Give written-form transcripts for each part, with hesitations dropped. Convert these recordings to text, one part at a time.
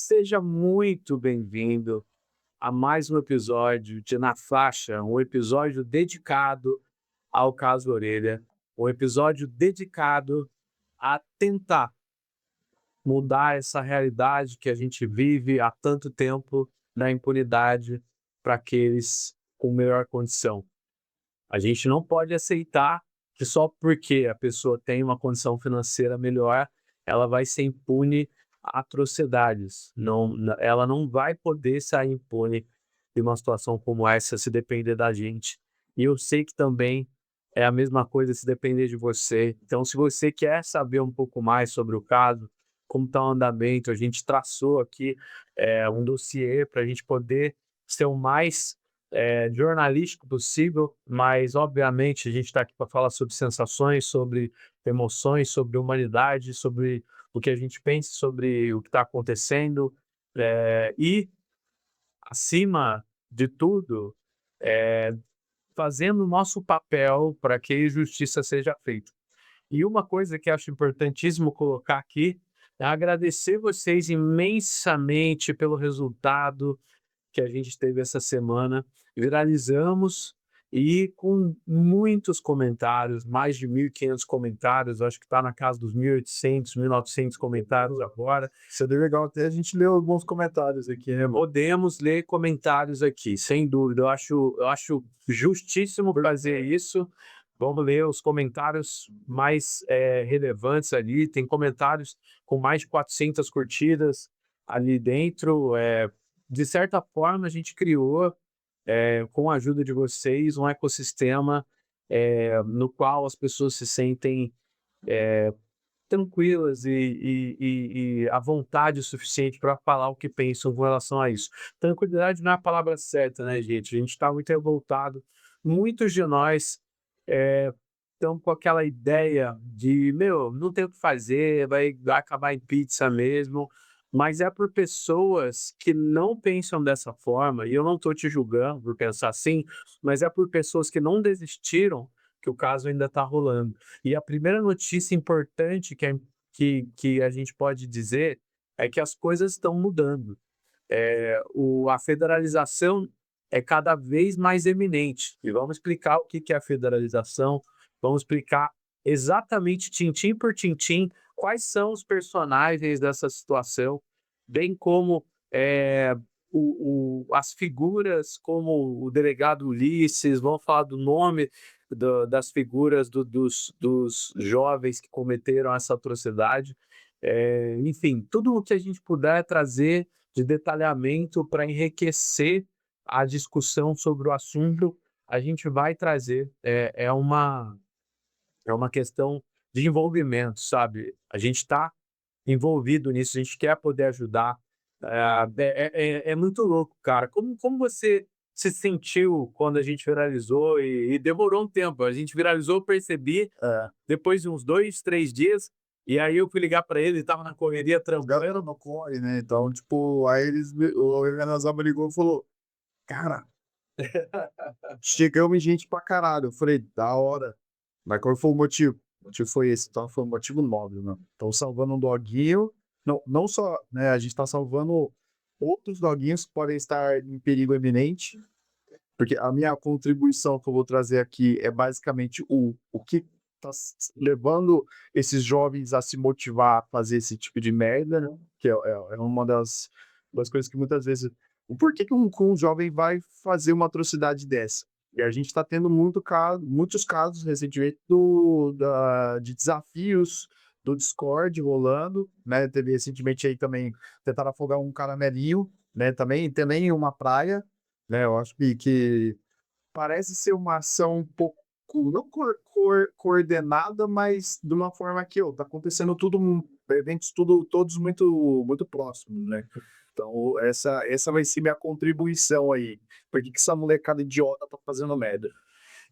Seja muito bem-vindo a mais um episódio de Na Faixa, um episódio dedicado ao caso Orelha, um episódio dedicado a tentar mudar essa realidade que a gente vive há tanto tempo da impunidade para aqueles com melhor condição. A gente não pode aceitar que só porque a pessoa tem uma condição financeira melhor, ela vai ser impune a atrocidades. Não, ela não vai poder sair impune de uma situação como essa se depender da gente. E eu sei que também é a mesma coisa se depender de você. Então, se você quer saber um pouco mais sobre o caso, como está o andamento, a gente traçou aqui um dossiê para a gente poder ser o mais jornalístico possível, mas obviamente a gente está aqui para falar sobre sensações, sobre emoções, sobre humanidade, sobre o que a gente pensa sobre o que está acontecendo, e acima de tudo, eh, fazendo o nosso papel para que justiça seja feita. E uma coisa que acho importantíssimo colocar aqui é agradecer vocês imensamente pelo resultado que a gente teve essa semana. Viralizamos e com muitos comentários, mais de 1.500 comentários, acho que está na casa dos 1.800, 1.900 comentários agora. Seria legal até a gente ler alguns comentários aqui, né, mano? Podemos ler comentários aqui, sem dúvida. Eu acho justíssimo fazer isso. Vamos ler os comentários mais relevantes ali. Tem comentários com mais de 400 curtidas ali dentro. De certa forma, a gente criou, com a ajuda de vocês, um ecossistema no qual as pessoas se sentem tranquilas e à vontade o suficiente para falar o que pensam com relação a isso. Tranquilidade não é a palavra certa, né, gente? A gente está muito revoltado. Muitos de nós estão com aquela ideia de, meu, não tem o que fazer, vai acabar em pizza mesmo. Mas é por pessoas que não pensam dessa forma, e eu não estou te julgando por pensar assim, mas é por pessoas que não desistiram que o caso ainda está rolando. E a primeira notícia importante que a gente pode dizer é que as coisas estão mudando. A federalização é cada vez mais eminente. E vamos explicar o que que é a federalização, vamos explicar exatamente, tintim por tintim, quais são os personagens dessa situação, bem como as figuras, como o delegado Ulisses, vamos falar do nome das figuras dos jovens que cometeram essa atrocidade. Enfim, tudo o que a gente puder trazer de detalhamento para enriquecer a discussão sobre o assunto, a gente vai trazer. É uma questão de envolvimento, sabe? A gente está envolvido nisso, a gente quer poder ajudar. É muito louco, cara. Como você se sentiu quando a gente viralizou e demorou um tempo? A gente viralizou, eu percebi, É, depois de uns 2, 3 dias, e aí eu fui ligar para ele estava na correria os galera não corre, né, então, tipo, aí o Renan me ligou e falou: "Cara, chegamos em gente pra caralho", eu falei: "Da hora", mas qual foi o motivo? O motivo foi esse, então foi um motivo nobre, né, estão salvando um doguinho, não só, né, a gente tá salvando outros doguinhos que podem estar em perigo iminente, porque a minha contribuição que eu vou trazer aqui é basicamente o que tá levando esses jovens a se motivar a fazer esse tipo de merda, né? Que é uma das coisas que muitas vezes. O porquê que um jovem vai fazer uma atrocidade dessa? E a gente está tendo muitos casos recentemente de desafios do Discord rolando, né? Teve recentemente aí também tentaram afogar um caramelinho, né? Também em uma praia, né, eu acho que parece ser uma ação um pouco não coordenada, mas de uma forma que, tá acontecendo eventos todos muito próximos, né. Então essa vai ser minha contribuição aí. Por que que essa molecada idiota tá fazendo merda?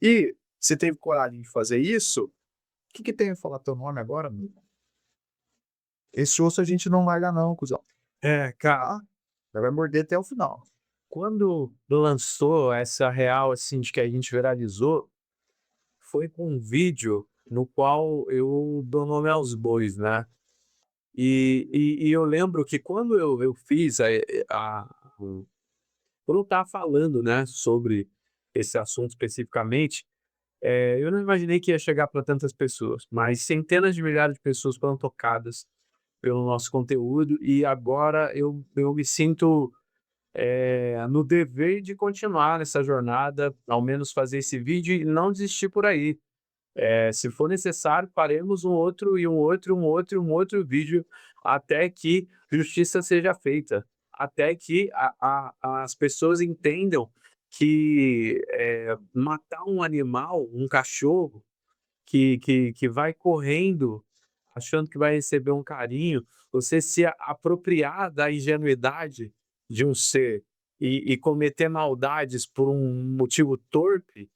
E você teve coragem de fazer isso, o que que tem a falar teu nome agora, meu? Esse osso a gente não larga não, cuzão, cara, tá? Vai morder até o final. quando lançou essa real, assim, de que a gente viralizou, foi com um vídeo no qual eu dou nome aos bois, né. E eu lembro que quando eu fiz quando eu estava falando, né, sobre esse assunto especificamente, eu não imaginei que ia chegar para tantas pessoas, mas centenas de milhares de pessoas foram tocadas pelo nosso conteúdo e agora eu me sinto, no dever de continuar nessa jornada, ao menos fazer esse vídeo e não desistir por aí. Se for necessário, faremos um outro, e um outro, um outro, um outro vídeo, até que justiça seja feita, até que as pessoas entendam que, matar um animal, um cachorro, que vai correndo, achando que vai receber um carinho, você se apropriar da ingenuidade de um ser e cometer maldades por um motivo torpe,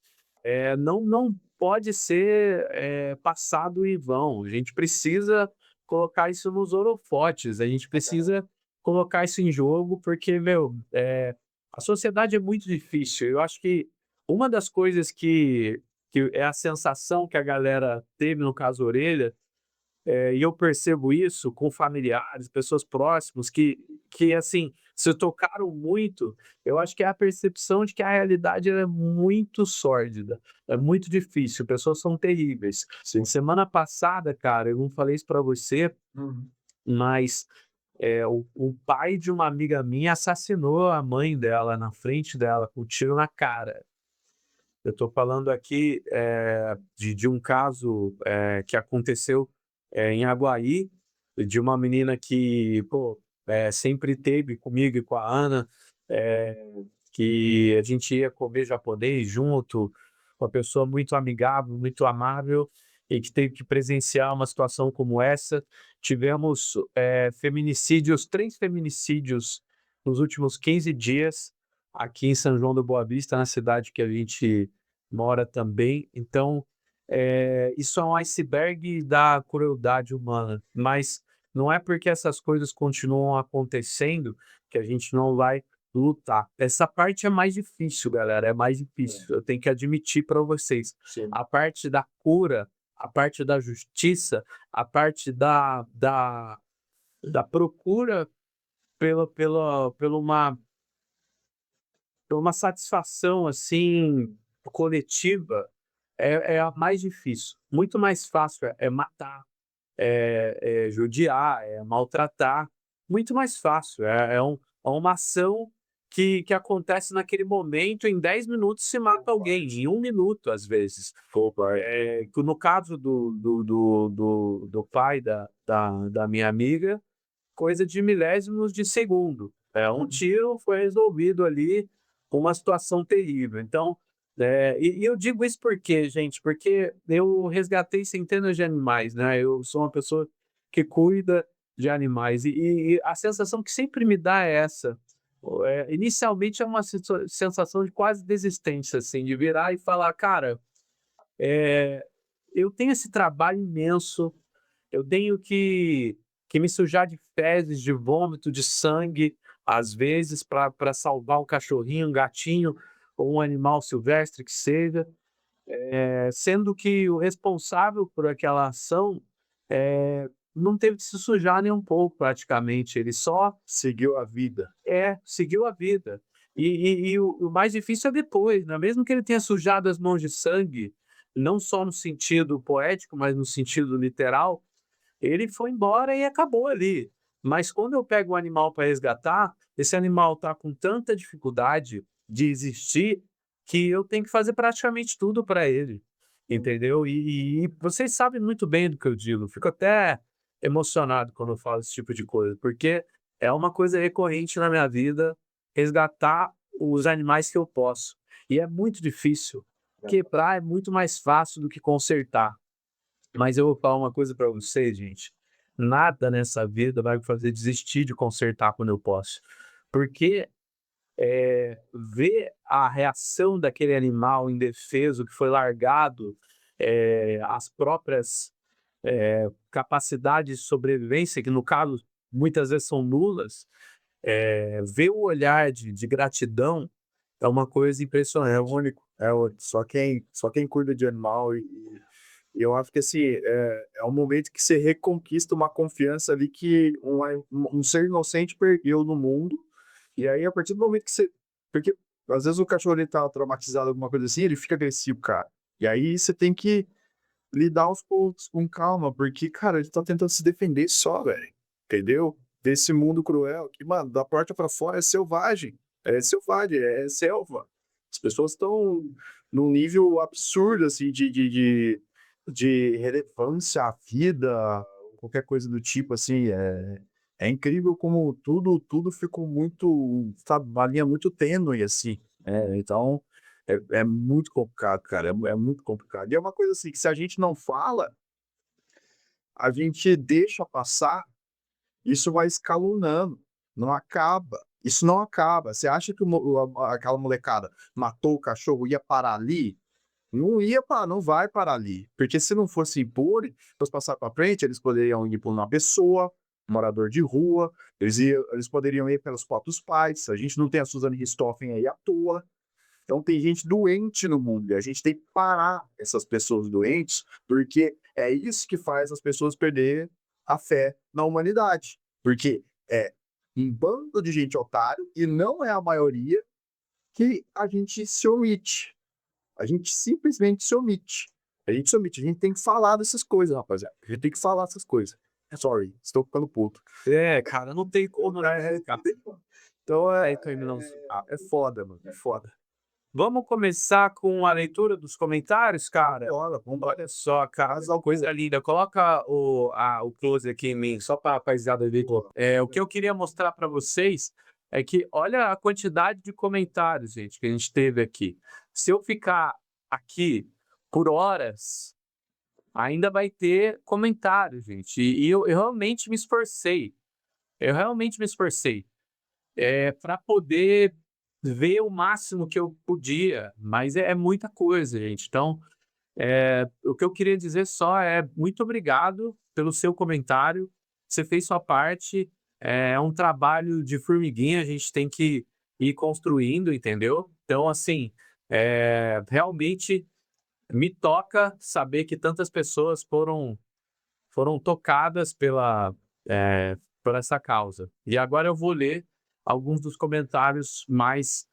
não pode ser, passado em vão. A gente precisa colocar isso nos holofotes, a gente precisa colocar isso em jogo, porque, meu, a sociedade é muito difícil. Eu acho que uma das coisas que é a sensação que a galera teve no caso Orelha, e eu percebo isso com familiares, pessoas próximas que, assim, se tocaram muito, eu acho que é a percepção de que a realidade ela é muito sórdida, é muito difícil, pessoas são terríveis. Sim. Semana passada, cara, eu não falei isso pra você, Uhum. mas, o pai de uma amiga minha assassinou a mãe dela na frente dela, com um tiro na cara. Eu estou falando aqui, de um caso, que aconteceu, em Aguaí, de uma menina que, pô, sempre esteve comigo e com a Ana, eh, que a gente ia comer japonês junto, uma pessoa muito amigável, muito amável, e que teve que presenciar uma situação como essa. Tivemos, feminicídios, 3 feminicídios nos últimos 15 dias, aqui em São João da Boa Vista, na cidade que a gente mora também. Então, isso é um iceberg da crueldade humana, mas não é porque essas coisas continuam acontecendo que a gente não vai lutar. Essa parte é mais difícil, galera, é mais difícil, eu tenho que admitir para vocês. Sim. A parte da cura, a parte da justiça, a parte da procura pela uma satisfação, assim, coletiva, é a mais difícil. Muito mais fácil é matar, é judiar, é maltratar, muito mais fácil. É uma ação que acontece naquele momento, em 10 minutos se mata alguém, em 1 minuto, às vezes. Opa, Que no caso do pai da minha amiga, coisa de milésimos de segundo. Um tiro foi resolvido ali, uma situação terrível. Então, e eu digo isso por quê, gente? Porque eu resgatei centenas de animais, né? Eu sou uma pessoa que cuida de animais e a sensação que sempre me dá é essa. Inicialmente é uma sensação de quase desistência, assim, de virar e falar, cara, eu tenho esse trabalho imenso, eu tenho que me sujar de fezes, de vômito, de sangue, às vezes, para salvar um cachorrinho, um gatinho ou um animal silvestre que seja, sendo que o responsável por aquela ação, não teve que se sujar nem um pouco praticamente, ele só seguiu a vida. seguiu a vida. E o mais difícil é depois, né, mesmo que ele tenha sujado as mãos de sangue, não só no sentido poético, mas no sentido literal, ele foi embora e acabou ali. Mas quando eu pego o animal para resgatar, esse animal está com tanta dificuldade de existir, que eu tenho que fazer praticamente tudo para ele, entendeu? E vocês sabem muito bem do que eu digo, fico até emocionado quando eu falo esse tipo de coisa, porque é uma coisa recorrente na minha vida, resgatar os animais que eu posso. E é muito difícil, quebrar é muito mais fácil do que consertar. Mas eu vou falar uma coisa pra vocês, gente, nada nessa vida vai me fazer desistir de consertar quando eu posso, porque, ver a reação daquele animal indefeso que foi largado, às próprias, capacidades de sobrevivência, que no caso muitas vezes são nulas, ver o olhar de gratidão é uma coisa impressionante. É único, é único. Só quem cuida de animal eu acho que assim, é um momento que você reconquista uma confiança ali que um ser inocente perdeu no mundo. E aí, a partir do momento que você. Porque às vezes o cachorro ele tá traumatizado, alguma coisa assim, ele fica agressivo, cara. E aí você tem que lidar aos poucos, com calma, porque, cara, ele tá tentando se defender só, velho. Entendeu? Desse mundo cruel que, mano, da porta pra fora é selvagem. É selvagem, é selva. As pessoas estão num nível absurdo, assim, de relevância à vida, qualquer coisa do tipo, assim. É incrível como tudo ficou muito, sabe, uma linha muito tênue, assim. Então, é muito complicado, cara. É muito complicado. E é uma coisa assim que se a gente não fala, a gente deixa passar, isso vai escalonando, não acaba. Isso não acaba. Você acha que aquela molecada matou o cachorro, ia parar ali? Não ia parar, não vai parar ali. Porque se não fosse impor, fosse passar para frente, eles poderiam ir por uma pessoa, um morador de rua, eles poderiam ir pelos próprios pais. A gente não tem a Suzane Richthofen aí à toa. Então tem gente doente no mundo e a gente tem que parar essas pessoas doentes, porque é isso que faz as pessoas perder a fé na humanidade. Porque é um bando de gente otário, e não é a maioria, que a gente se omite. A gente simplesmente se omite. A gente se omite. A gente tem que falar dessas coisas, rapaziada. A gente tem que falar dessas coisas. Sorry, estou ficando puto. Cara, não tem como, né, cara? Então Terminando. é foda, mano. É foda. Vamos começar com a leitura dos comentários, cara? Olha, Olha só, cara, coisa linda. Coloca o close aqui em mim, só para a rapaziada ver. O que eu queria mostrar para vocês é que olha a quantidade de comentários, gente, que a gente teve aqui. Se eu ficar aqui por horas, ainda vai ter comentários, gente. E eu realmente me esforcei. Eu realmente me esforcei para poder ver o máximo que eu podia, mas é muita coisa, gente. Então, o que eu queria dizer só é muito obrigado pelo seu comentário. Você fez sua parte. É um trabalho de formiguinha, a gente tem que ir construindo, entendeu? Então, assim, realmente me toca saber que tantas pessoas foram tocadas por essa causa. E agora eu vou ler alguns dos comentários mais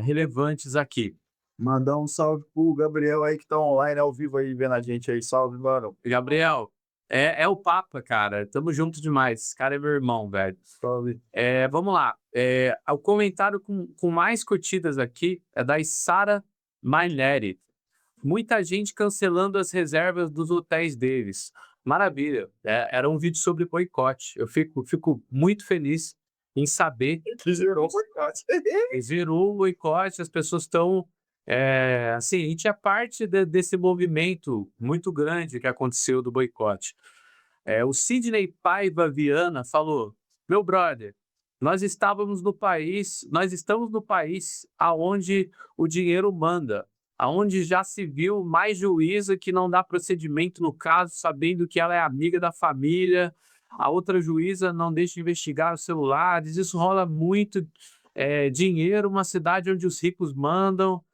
relevantes aqui. Mandar um salve pro Gabriel aí que tá online ao vivo aí vendo a gente aí. Salve, mano. Gabriel, é o Papa, cara. Tamo junto demais. Esse cara é meu irmão, velho. Salve. Vamos lá. O comentário com mais curtidas aqui é da Sara Maineri. Muita gente cancelando as reservas dos hotéis deles. Maravilha. Era um vídeo sobre boicote. Eu fico muito feliz em saber Que zerou o boicote. que zerou o boicote, as pessoas estão. Assim, a gente é parte desse movimento muito grande que aconteceu do boicote. O Sidney Paiva Viana falou: meu brother, nós estamos no país aonde o dinheiro manda, aonde já se viu mais juíza que não dá procedimento no caso, sabendo que ela é amiga da família, a outra juíza não deixa investigar os celulares, isso rola muito. Dinheiro, uma cidade onde os ricos mandam,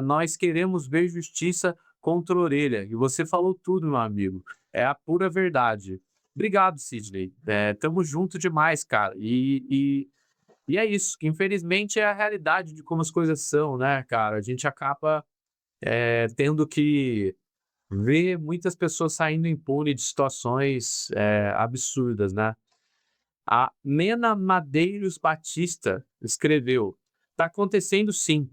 nós queremos ver justiça contra a orelha. E você falou tudo, meu amigo. É a pura verdade. Obrigado, Sidney. Tamo junto demais, cara. E é isso. Infelizmente é a realidade de como as coisas são, né, cara? A gente acaba tendo que ver muitas pessoas saindo impune de situações absurdas, né? A Mena Madeiros Batista escreveu: está acontecendo sim.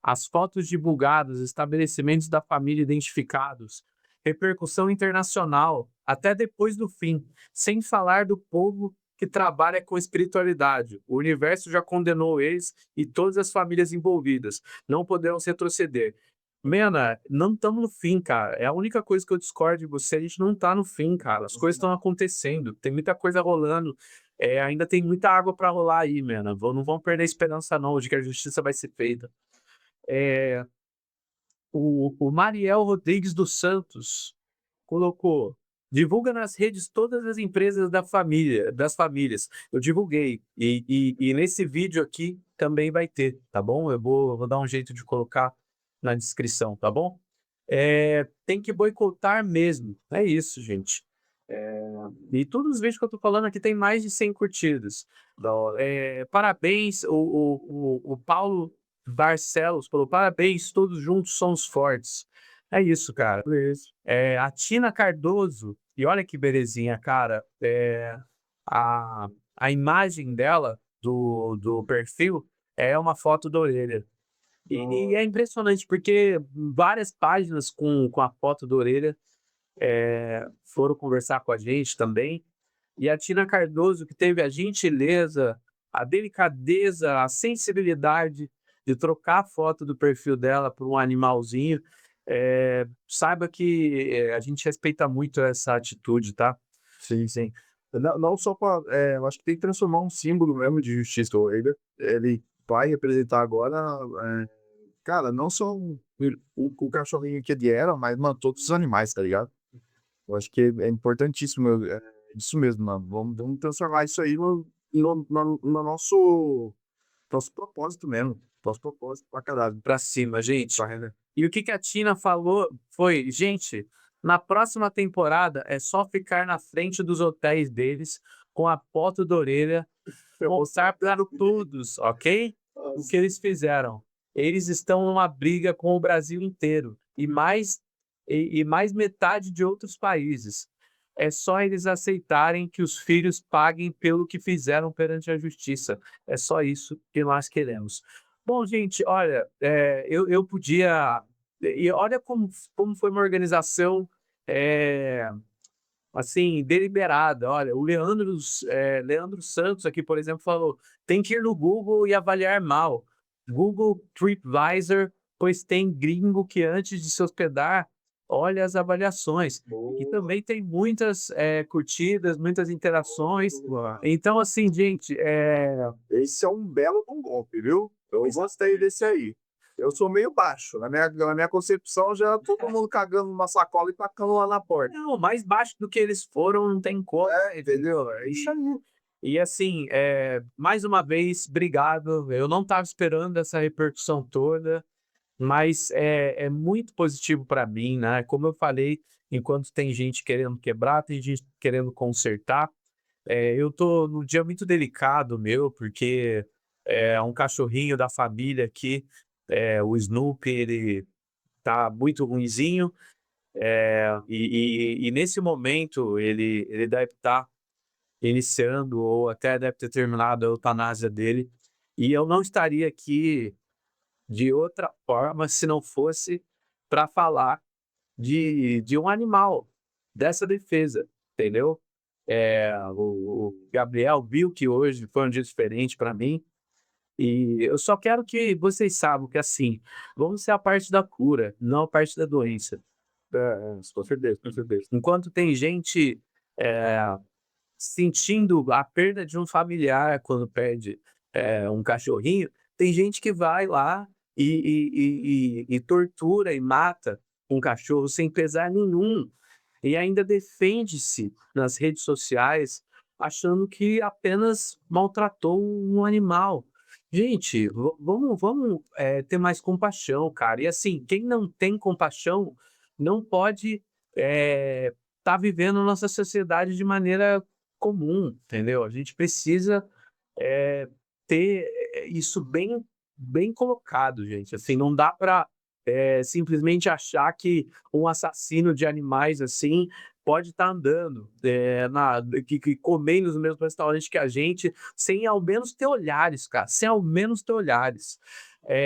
As fotos divulgadas, estabelecimentos da família identificados, repercussão internacional, até depois do fim, sem falar do povo que trabalha com espiritualidade. O universo já condenou eles e todas as famílias envolvidas. Não podemos retroceder. Mena, não estamos no fim, cara. É a única coisa que eu discordo de você. A gente não tá no fim, cara. As coisas estão acontecendo. Tem muita coisa rolando. Ainda tem muita água para rolar aí, mano. Não vão perder a esperança, não, de que a justiça vai ser feita. É, o Mariel Rodrigues dos Santos colocou: divulga nas redes todas as empresas das famílias. Eu divulguei. E nesse vídeo aqui também vai ter, tá bom? Eu vou dar um jeito de colocar na descrição, tá bom? Tem que boicotar mesmo. É isso, gente. E todos os vídeos que eu tô falando aqui tem mais de 100 curtidas. Da hora. Parabéns, o Paulo Barcelos falou: parabéns, todos juntos somos fortes. É isso, cara. Isso. A Tina Cardoso, e olha que belezinha, cara. A, a imagem dela, do perfil, é uma foto da orelha. E é impressionante, porque várias páginas com a foto da orelha foram conversar com a gente também. E a Tina Cardoso, que teve a gentileza, a delicadeza, a sensibilidade de trocar a foto do perfil dela por um animalzinho, saiba que a gente respeita muito essa atitude, tá? Sim, sim. Não só para, eu acho que tem que transformar um símbolo mesmo de justiça. Ele vai representar agora, cara, não só o cachorrinho que ele era, mas, mano, todos os animais, tá ligado? Eu acho que é importantíssimo, isso mesmo, mano. Vamos transformar isso aí no nosso propósito mesmo. Nosso propósito pra caralho. Pra cima, gente. Pra render. E o que que a Tina falou foi: gente, na próxima temporada é só ficar na frente dos hotéis deles com a foto da orelha, mostrar para todos, ok? O que eles fizeram. Eles estão numa briga com o Brasil inteiro e mais metade de outros países. É só eles aceitarem que os filhos paguem pelo que fizeram perante a justiça. É só isso que nós queremos. Bom, gente, olha, eu podia. E olha como foi uma organização é, assim, deliberada. Olha, o Leandro Santos aqui, por exemplo, falou: tem que ir no Google e avaliar mal. Google TripAdvisor, pois tem gringo que antes de se hospedar, olha as avaliações. E Boa, também tem muitas curtidas, muitas interações. boa. Então, assim, gente, Esse é um belo de um golpe, viu? Eu gostei desse aí. Eu sou meio baixo. Na minha concepção, já todo mundo cagando numa sacola e tacando lá na porta. não, mais baixo do que eles foram, não tem como. Entendeu? É isso aí. E assim, mais uma vez, obrigado. Eu não estava esperando essa repercussão toda, mas é muito positivo para mim, né? Como eu falei, enquanto tem gente querendo quebrar, tem gente querendo consertar. Eu tô num dia muito delicado meu, porque é um cachorrinho da família aqui, o Snoopy, ele tá muito ruinzinho, e nesse momento ele deve estar iniciando ou até deve ter terminado a eutanásia dele. E eu não estaria aqui de outra forma se não fosse para falar de um animal, dessa defesa, entendeu? O Gabriel viu que hoje foi um dia diferente para mim, e eu só quero que vocês saibam que, assim, vamos ser a parte da cura, não a parte da doença. Com certeza, com certeza. Enquanto tem gente eh, sentindo a perda de um familiar quando perde, um cachorrinho, tem gente que vai lá e tortura e mata um cachorro sem pesar nenhum, e ainda defende-se nas redes sociais, achando que apenas maltratou um animal. Gente, vamos, ter mais compaixão, cara. E assim, quem não tem compaixão não pode, estar vivendo nossa sociedade de maneira comum, entendeu? A gente precisa, eh, ter isso bem colocado, gente. Assim, não dá para simplesmente achar que um assassino de animais, assim, pode estar andando, comendo nos mesmos restaurantes que a gente, sem ao menos ter olhares, cara, sem ao menos ter olhares.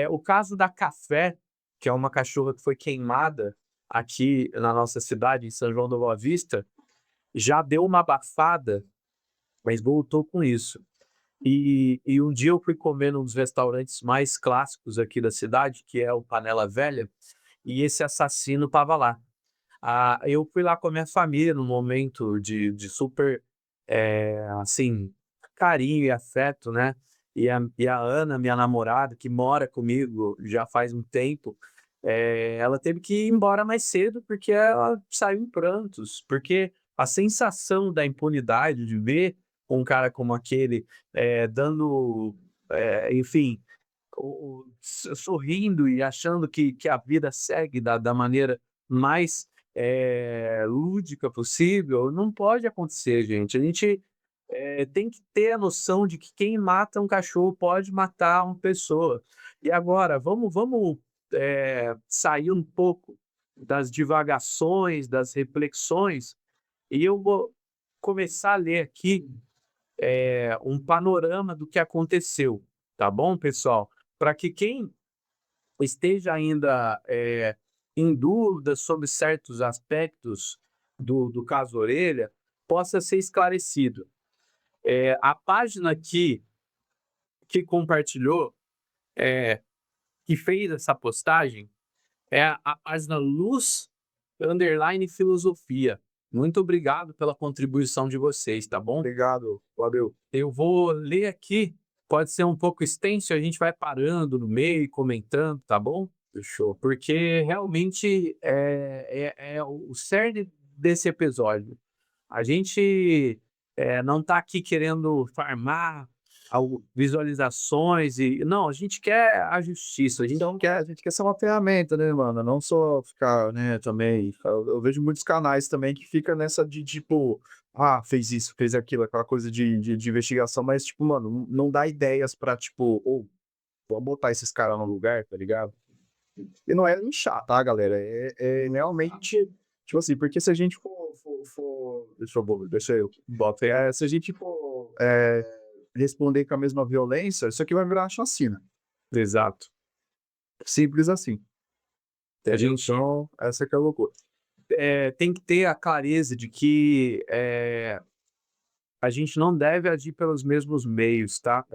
O caso da Café, que é uma cachorra que foi queimada aqui na nossa cidade, em São João da Boa Vista, já deu uma abafada, mas voltou com isso. E um dia eu fui comer num dos restaurantes mais clássicos aqui da cidade, que é o Panela Velha, e esse assassino estava lá. Eu fui lá com a minha família num momento de super, assim, carinho e afeto, né? E a Ana, minha namorada, que mora comigo já faz um tempo, ela teve que ir embora mais cedo porque ela saiu em prantos, porque a sensação da impunidade de ver um cara como aquele dando, enfim, sorrindo e achando que a vida segue da maneira mais lúdica possível, não pode acontecer, gente. A gente tem que ter a noção de que quem mata um cachorro pode matar uma pessoa. E agora, vamos sair um pouco das divagações, das reflexões, e eu vou começar a ler aqui um panorama do que aconteceu, tá bom, pessoal? Para que quem esteja ainda em dúvida sobre certos aspectos do caso Orelha, possa ser esclarecido. A página que compartilhou, que fez essa postagem, é a página Luz Underline Filosofia. Muito obrigado pela contribuição de vocês, tá bom? Obrigado, valeu. Eu vou ler aqui, pode ser um pouco extenso, a gente vai parando no meio e comentando, tá bom? Fechou. Porque realmente é o cerne desse episódio. A gente não tá aqui querendo farmar visualizações e. Não, a gente quer a justiça. A gente quer ser uma ferramenta, né, mano? Não só ficar, né, também. Eu vejo muitos canais também que fica nessa de tipo, fez isso, fez aquilo, aquela coisa de investigação, mas, tipo, mano, não dá ideias pra, tipo, vamos botar esses caras no lugar, tá ligado? E não é linchar, tá, galera? É realmente, tipo assim, porque se a gente deixa eu, bota aí, se a gente for responder com a mesma violência, isso aqui vai virar uma chacina. Exato. Simples assim. A gente Então, essa que é a loucura. tem que ter a clareza de que a gente não deve agir pelos mesmos meios, tá?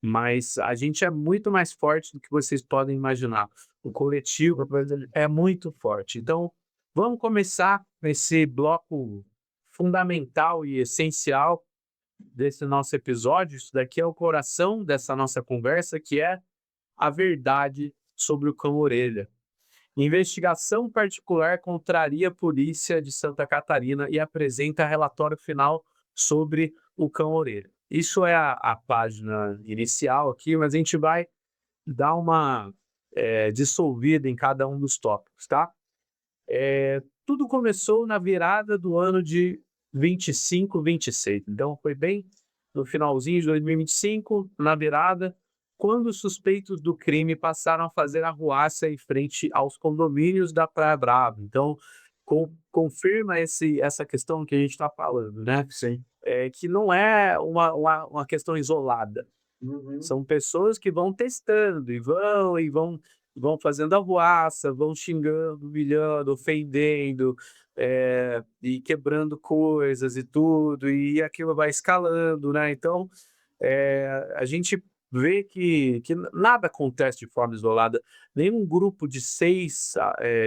Mas a gente é muito mais forte do que vocês podem imaginar. O coletivo é muito forte. Então, vamos começar esse bloco fundamental e essencial desse nosso episódio. Isso daqui é o coração dessa nossa conversa, que é a verdade sobre o cão orelha. Investigação particular contraria a polícia de Santa Catarina e apresenta relatório final sobre o cão orelha. Isso é a página inicial aqui, mas a gente vai dar uma dissolvida em cada um dos tópicos, tá? Tudo começou na virada do ano de 25, 26. Então foi bem no finalzinho de 2025, na virada, quando os suspeitos do crime passaram a fazer arruaça em frente aos condomínios da Praia Brava. Então, confirma essa questão que a gente está falando, né? Sim. Que não é uma questão isolada. São pessoas que vão testando e vão fazendo arruaça, vão xingando, humilhando, ofendendo, e quebrando coisas e tudo, e aquilo vai escalando, né? Então, a gente vê que nada acontece de forma isolada. Nenhum grupo de 6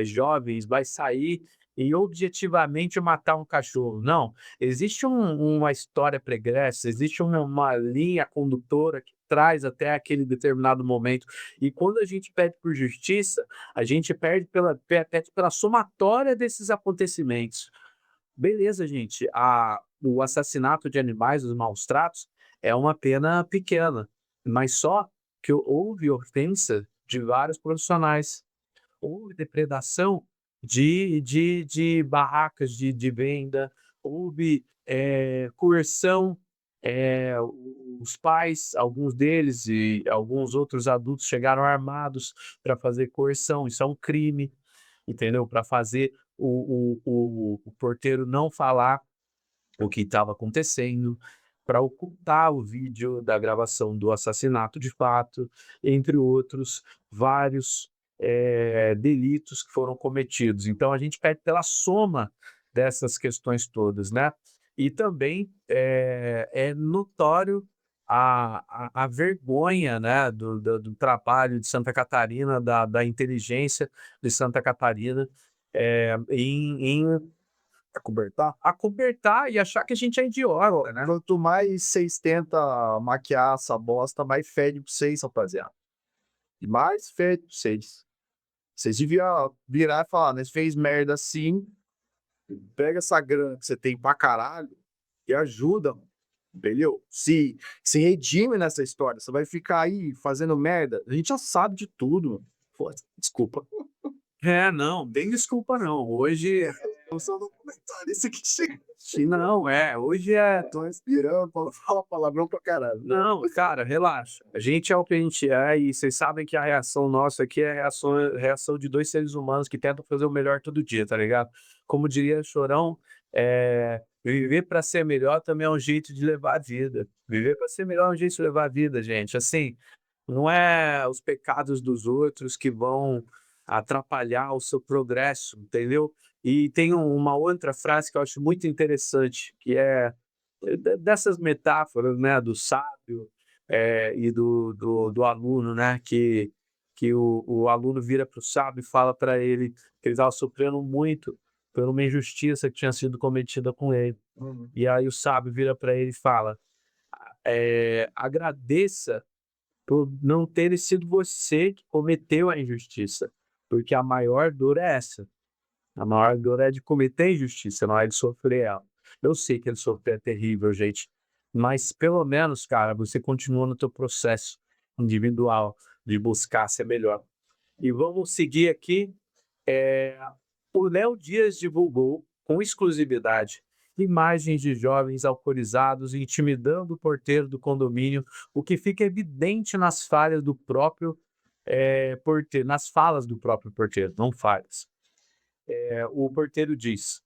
jovens vai sair e objetivamente matar um cachorro. Não, existe uma história pregressa, existe uma linha condutora que traz até aquele determinado momento. E quando a gente pede por justiça, a gente pede pela somatória desses acontecimentos. Beleza, gente, o assassinato de animais, os maus tratos, é uma pena pequena, mas só que houve ofensa de vários profissionais, houve depredação de barracas de venda, houve coerção, os pais, alguns deles e alguns outros adultos chegaram armados para fazer coerção, isso é um crime, entendeu? Para fazer o porteiro não falar o que estava acontecendo, para ocultar o vídeo da gravação do assassinato de fato, entre outros vários delitos que foram cometidos. Então a gente pede pela soma dessas questões todas, né? E também é notório a vergonha, né, do trabalho de Santa Catarina, da inteligência de Santa Catarina, em acobertar e achar que a gente é idiota, né? Quanto mais vocês tentam maquiar essa bosta, mais fede pra vocês, rapaziada. E mais fede pra vocês. Vocês deviam virar e falar, né? Fez merda assim, pega essa grana que você tem pra caralho e ajuda, mano. Entendeu? Se redime nessa história. Você vai ficar aí fazendo merda. A gente já sabe de tudo, mano. Pô, desculpa. Não, tem desculpa não. Hoje Eu sou documentarista que chega. não, hoje é. Tô respirando, fala palavrão pra caralho. Não, cara, relaxa. A gente é o que a gente é e vocês sabem que a reação nossa aqui é a reação de 2 seres humanos que tentam fazer o melhor todo dia, tá ligado? Como diria Chorão, viver pra ser melhor também é um jeito de levar a vida. Viver pra ser melhor é um jeito de levar a vida, gente. Assim, não é os pecados dos outros que vão atrapalhar o seu progresso, entendeu? E tem uma outra frase que eu acho muito interessante, que é dessas metáforas, né, do sábio, e do aluno, né, que o aluno vira para o sábio e fala para ele que ele estava sofrendo muito por uma injustiça que tinha sido cometida com ele. Uhum. E aí o sábio vira para ele e fala: "Agradeça por não ter sido você que cometeu a injustiça, porque a maior dor é essa. A maior dor é de cometer injustiça, não é de sofrer ela. Eu sei que ele sofrer é terrível, gente, mas pelo menos, cara, você continua no teu processo individual de buscar ser melhor. E vamos seguir aqui, eh, o Léo Dias divulgou, com exclusividade, imagens de jovens alcoolizados intimidando o porteiro do condomínio, o que fica evidente nas falhas do próprio, porteiro, nas falas do próprio porteiro, não falhas. O porteiro diz: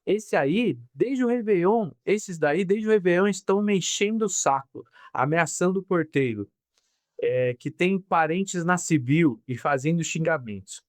esses daí, desde o Réveillon, estão me enchendo o saco, ameaçando o porteiro, que tem parentes na civil e fazendo xingamentos.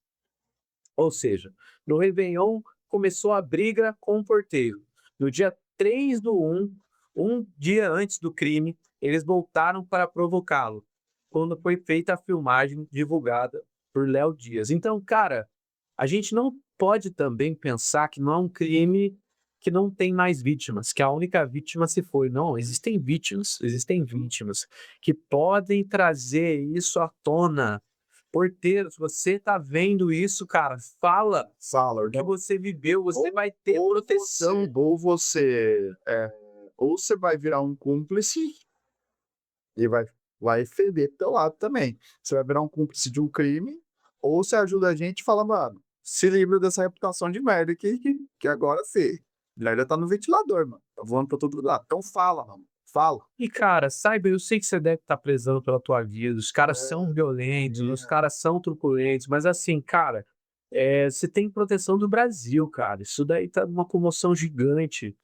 Ou seja, no Réveillon começou a briga com o porteiro. No dia 3/1, um dia antes do crime, eles voltaram para provocá-lo, quando foi feita a filmagem divulgada por Léo Dias. Então, cara, a gente não pode também pensar que não é um crime que não tem mais vítimas, que a única vítima se foi. Não, existem vítimas que podem trazer isso à tona. Porteiro, se você tá vendo isso, cara, fala Fala, o que você viveu, você vai ter ou proteção. ou você vai virar um cúmplice e vai feder teu lado também. Você vai virar um cúmplice de um crime, ou você ajuda a gente e fala: "Mano, se livra dessa reputação de merda que agora fê, merda tá no ventilador, mano, tá voando pra todo lado. Então fala, mano, fala". E, cara, saiba, eu sei que você deve estar prezando pela tua vida, os caras são violentos, os caras são truculentos, mas assim, cara, você tem proteção do Brasil, cara, isso daí tá uma comoção gigante,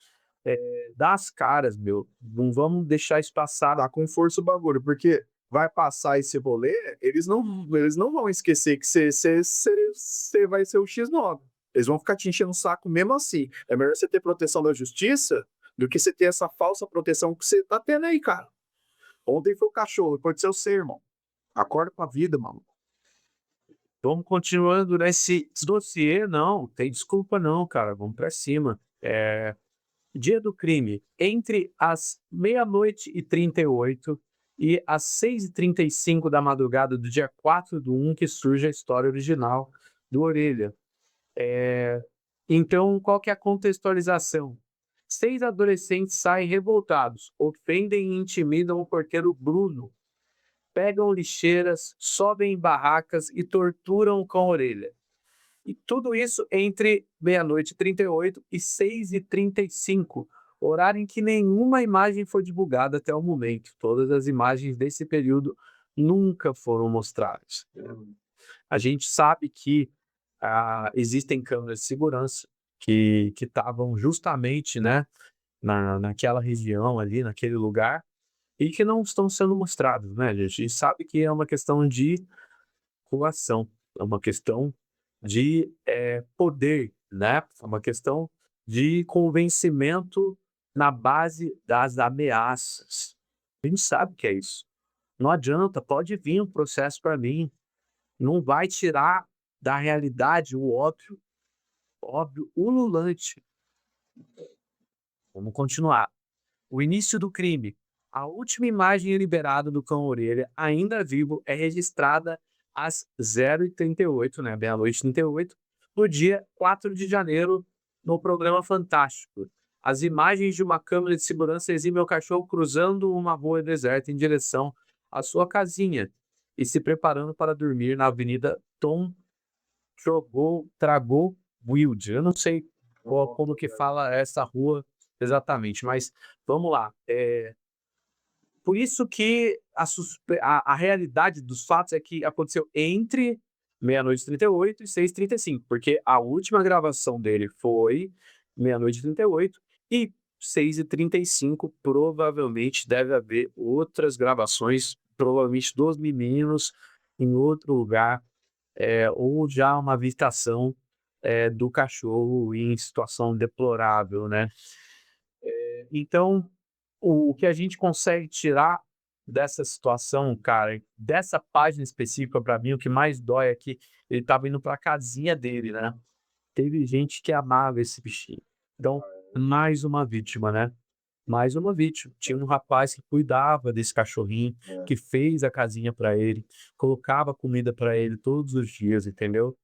dá as caras, meu, não vamos deixar isso passar. Tá com força o bagulho, porque vai passar esse rolê, eles não vão esquecer que você vai ser o X9. Eles vão ficar te enchendo o saco mesmo assim. É melhor você ter proteção da justiça do que você ter essa falsa proteção que você tá tendo aí, cara. Ontem foi o cachorro, pode ser você, irmão. Acorda pra vida, mano. Vamos continuando nesse dossiê, não, tem desculpa não, cara, vamos pra cima. Dia do crime, entre as 00:38 e as 6:35 da madrugada do dia 4/1 que surge a história original do Orelha. Então, qual que é a contextualização? 6 adolescentes saem revoltados, ofendem e intimidam o porteiro Bruno, pegam lixeiras, sobem em barracas e torturam o cão Orelha. E tudo isso entre 00:38 e 6:35, horário em que nenhuma imagem foi divulgada até o momento. Todas as imagens desse período nunca foram mostradas. A gente sabe que existem câmeras de segurança que estavam justamente, né, naquela região ali, naquele lugar, e que não estão sendo mostrados, né, gente? E sabe que é uma questão de coação, é uma questão de, poder, né, é uma questão de convencimento na base das ameaças. A gente sabe que é isso. Não adianta, pode vir um processo para mim, não vai tirar da realidade o óbvio, óbvio ululante. Vamos continuar. O início do crime. A última imagem liberada do cão orelha, ainda vivo, é registrada às 0:38, né, meia-noite e 38, no dia 4 de janeiro, no programa Fantástico. As imagens de uma câmera de segurança exibem o cachorro cruzando uma rua deserta em direção à sua casinha e se preparando para dormir na Avenida Tom Tragou Wild. Eu não sei como que fala essa rua exatamente, mas vamos lá. Por isso que a realidade dos fatos é que aconteceu entre meia-noite e 38 e 6h35, porque a última gravação dele foi meia-noite e 38 e 6h35 provavelmente deve haver outras gravações, provavelmente dos meninos em outro lugar, ou já uma avistação, do cachorro em situação deplorável, né. Então, o que a gente consegue tirar dessa situação, cara, dessa página específica, pra mim, o que mais dói é que ele estava indo pra casinha dele, né. Teve gente que amava esse bichinho. Então, mais uma vítima, né. Mais uma vítima. Tinha um rapaz que cuidava desse cachorrinho, que fez a casinha pra ele, colocava comida pra ele todos os dias, entendeu.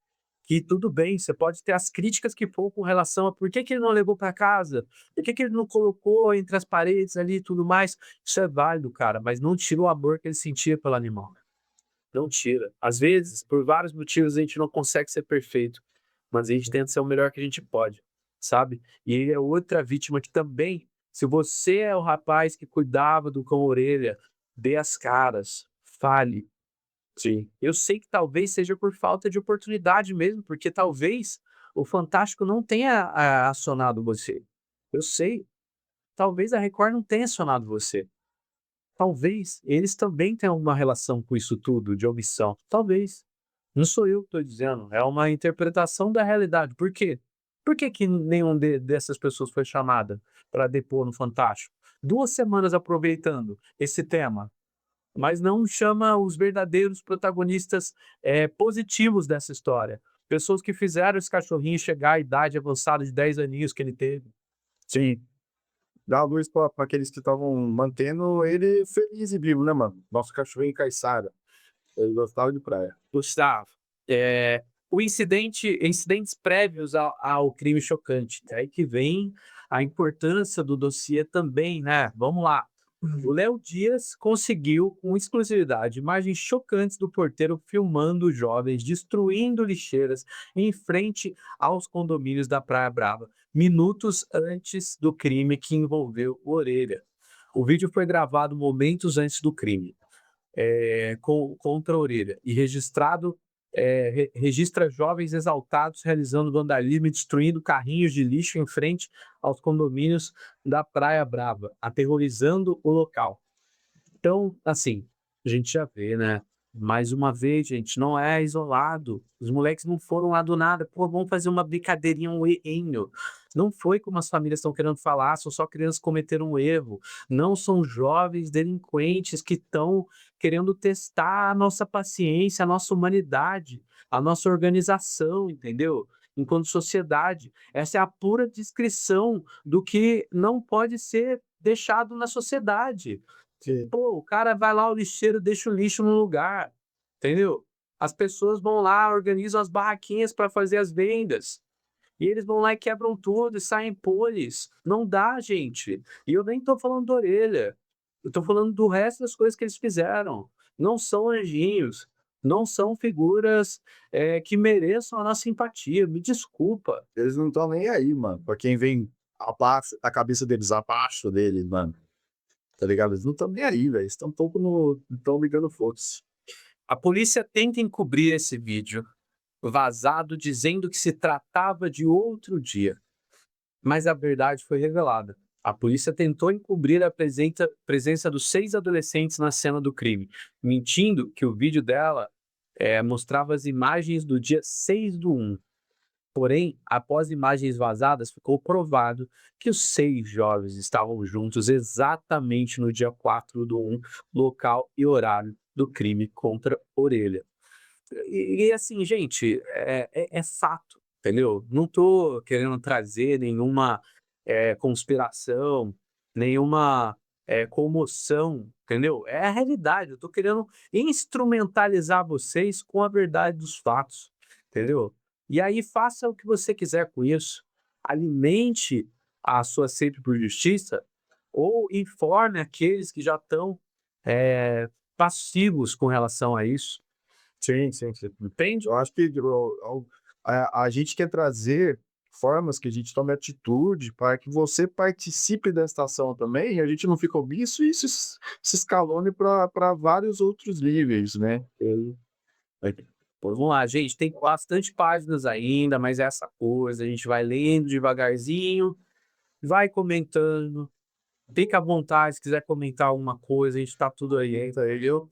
Que tudo bem, você pode ter as críticas que for com relação a por que que ele não levou para casa, por que que ele não colocou entre as paredes ali e tudo mais. Isso é válido, cara, mas não tira o amor que ele sentia pelo animal. Não tira. Às vezes, por vários motivos, a gente não consegue ser perfeito, mas a gente tenta ser o melhor que a gente pode, sabe? E ele é outra vítima que também, se você é o rapaz que cuidava do cão orelha, dê as caras, fale, sim. Eu sei que talvez seja por falta de oportunidade mesmo, porque talvez o Fantástico não tenha acionado você. Eu sei. Talvez a Record não tenha acionado você. Talvez eles também tenham uma relação com isso tudo, de omissão. Talvez. Não sou eu que estou dizendo, é uma interpretação da realidade. Por quê? Por que que nenhum dessas pessoas foi chamada para depor no Fantástico? 2 semanas aproveitando esse tema, mas não chama os verdadeiros protagonistas, positivos dessa história. Pessoas que fizeram esse cachorrinho chegar à idade avançada de 10 aninhos que ele teve. Sim. Dá a luz pra aqueles que estavam mantendo ele feliz e vivo, né, mano? Nosso cachorrinho caiçara, ele gostava de praia. Gustavo, o incidentes prévios ao crime chocante, é aí que vem a importância do dossiê também, né, vamos lá. O Léo Dias conseguiu, com exclusividade, imagens chocantes do porteiro filmando jovens destruindo lixeiras em frente aos condomínios da Praia Brava, minutos antes do crime que envolveu o Orelha. O vídeo foi gravado momentos antes do crime, contra a Orelha, e registra jovens exaltados realizando vandalismo e destruindo carrinhos de lixo em frente aos condomínios da Praia Brava, aterrorizando o local. Então, assim, a gente já vê, né? Mais uma vez, gente, não é isolado. Os moleques não foram lá do nada. Pô, vamos fazer uma brincadeirinha, um errinho. Não foi como as famílias estão querendo falar, são só crianças que cometeram um erro. Não são jovens delinquentes que estão querendo testar a nossa paciência, a nossa humanidade, a nossa organização, entendeu? Enquanto sociedade. Essa é a pura descrição do que não pode ser deixado na sociedade. Sim. Pô, o cara vai lá, o lixeiro deixa o lixo no lugar, entendeu? As pessoas vão lá, organizam as barraquinhas para fazer as vendas. E eles vão lá e quebram tudo e saem poles. Não dá, gente. E eu nem tô falando da orelha. Eu tô falando do resto das coisas que eles fizeram. Não são anjinhos. Não são figuras, que mereçam a nossa simpatia. Me desculpa. Eles não estão nem aí, mano, pra quem vem abaixo, a cabeça deles abaixo deles, mano. Tá ligado? Eles não estão nem aí, velho. Estão pouco no. Estão ligando foda-se. A polícia tenta encobrir esse vídeo vazado dizendo que se tratava de outro dia, mas a verdade foi revelada. A polícia tentou encobrir a presença dos 6 adolescentes na cena do crime, mentindo que o vídeo dela mostrava as imagens do dia 6/1. Porém, após imagens vazadas, ficou provado que os 6 jovens estavam juntos exatamente no dia 4/1, local e horário do crime contra Orelha. E assim, gente, é fato, entendeu? Não tô querendo trazer nenhuma, conspiração, nenhuma, comoção, entendeu? É a realidade, eu tô querendo instrumentalizar vocês com a verdade dos fatos, entendeu? E aí faça o que você quiser com isso, alimente a sua sede por justiça ou informe aqueles que já estão, passivos com relação a isso. Sim, sim, sim. Entende? Eu acho que A gente quer trazer formas que a gente tome atitude para que você participe dessa ação também, e a gente não fica omisso e se escalone para vários outros níveis, né. Pois vamos lá, gente, tem bastante páginas ainda, mas é essa coisa, a gente vai lendo devagarzinho, vai comentando, fica à vontade se quiser comentar alguma coisa, a gente tá tudo aí, hein.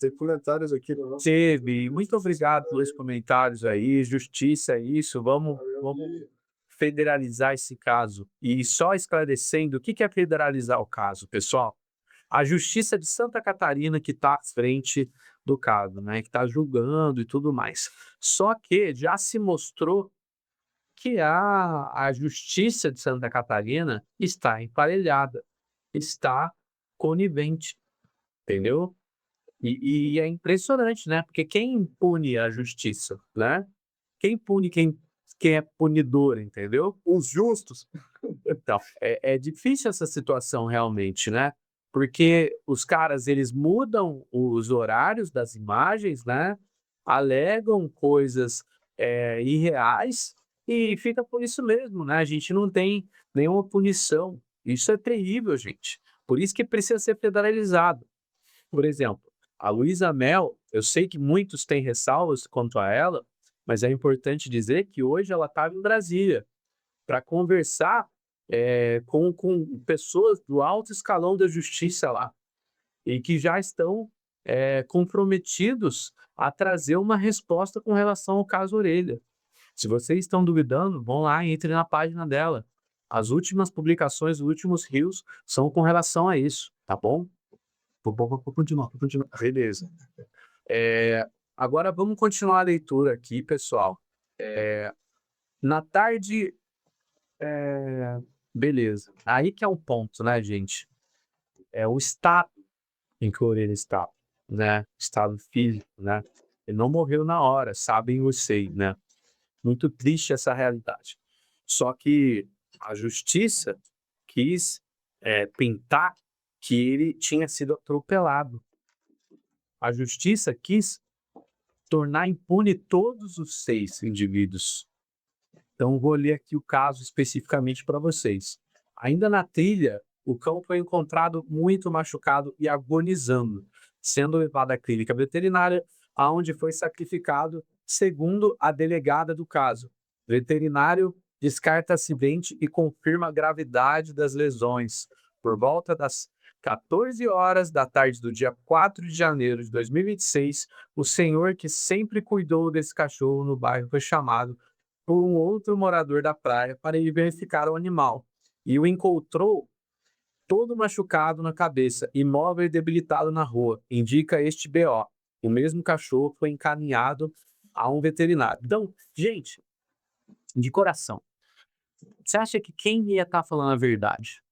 Tem comentários aqui no nosso Teve, muito obrigado pelos comentários aí, justiça é isso, vamos federalizar esse caso. E só esclarecendo, o que que é federalizar o caso, pessoal? A Justiça de Santa Catarina que está à frente do caso, né, que está julgando e tudo mais. Só que já se mostrou que a Justiça de Santa Catarina está emparelhada, está conivente, entendeu? E é impressionante, né? Porque quem pune a justiça, né? Quem pune quem é punidor, entendeu? os justos. Então, é difícil essa situação realmente, né, porque os caras eles mudam os horários das imagens, né, alegam coisas, irreais e fica por isso mesmo, né, a gente não tem nenhuma punição. Isso é terrível, gente. Por isso que precisa ser federalizado. Por exemplo, a Luísa Mel, eu sei que muitos têm ressalvas quanto a ela, mas é importante dizer que hoje ela estava em Brasília para conversar, com pessoas do alto escalão da justiça lá, e que já estão, comprometidos a trazer uma resposta com relação ao caso Orelha. Se vocês estão duvidando, vão lá e entrem na página dela. As últimas publicações, os últimos rios são com relação a isso, tá bom? Vou continuar, vou continuar. Beleza. Agora vamos continuar a leitura aqui, pessoal. Na tarde beleza. Aí que é o ponto, né, gente? É o estado em que o Orelha está, né? Estado físico, né? Ele não morreu na hora, sabem vocês, né? Muito triste essa realidade. Só que a justiça quis pintar que ele tinha sido atropelado. A justiça quis tornar impune todos os 6 indivíduos. Então vou ler aqui o caso especificamente para vocês. Ainda na trilha, o cão foi encontrado muito machucado e agonizando, sendo levado à clínica veterinária, aonde foi sacrificado, segundo a delegada do caso. O veterinário descarta acidente e confirma a gravidade das lesões. Por volta das 14 horas da tarde do dia 4 de janeiro de 2026, o senhor que sempre cuidou desse cachorro no bairro foi chamado por um outro morador da praia para ir verificar o animal e o encontrou todo machucado na cabeça, imóvel e debilitado na rua, indica este BO. O mesmo cachorro foi encaminhado a um veterinário. Então, gente, de coração, você acha que quem ia estar falando a verdade?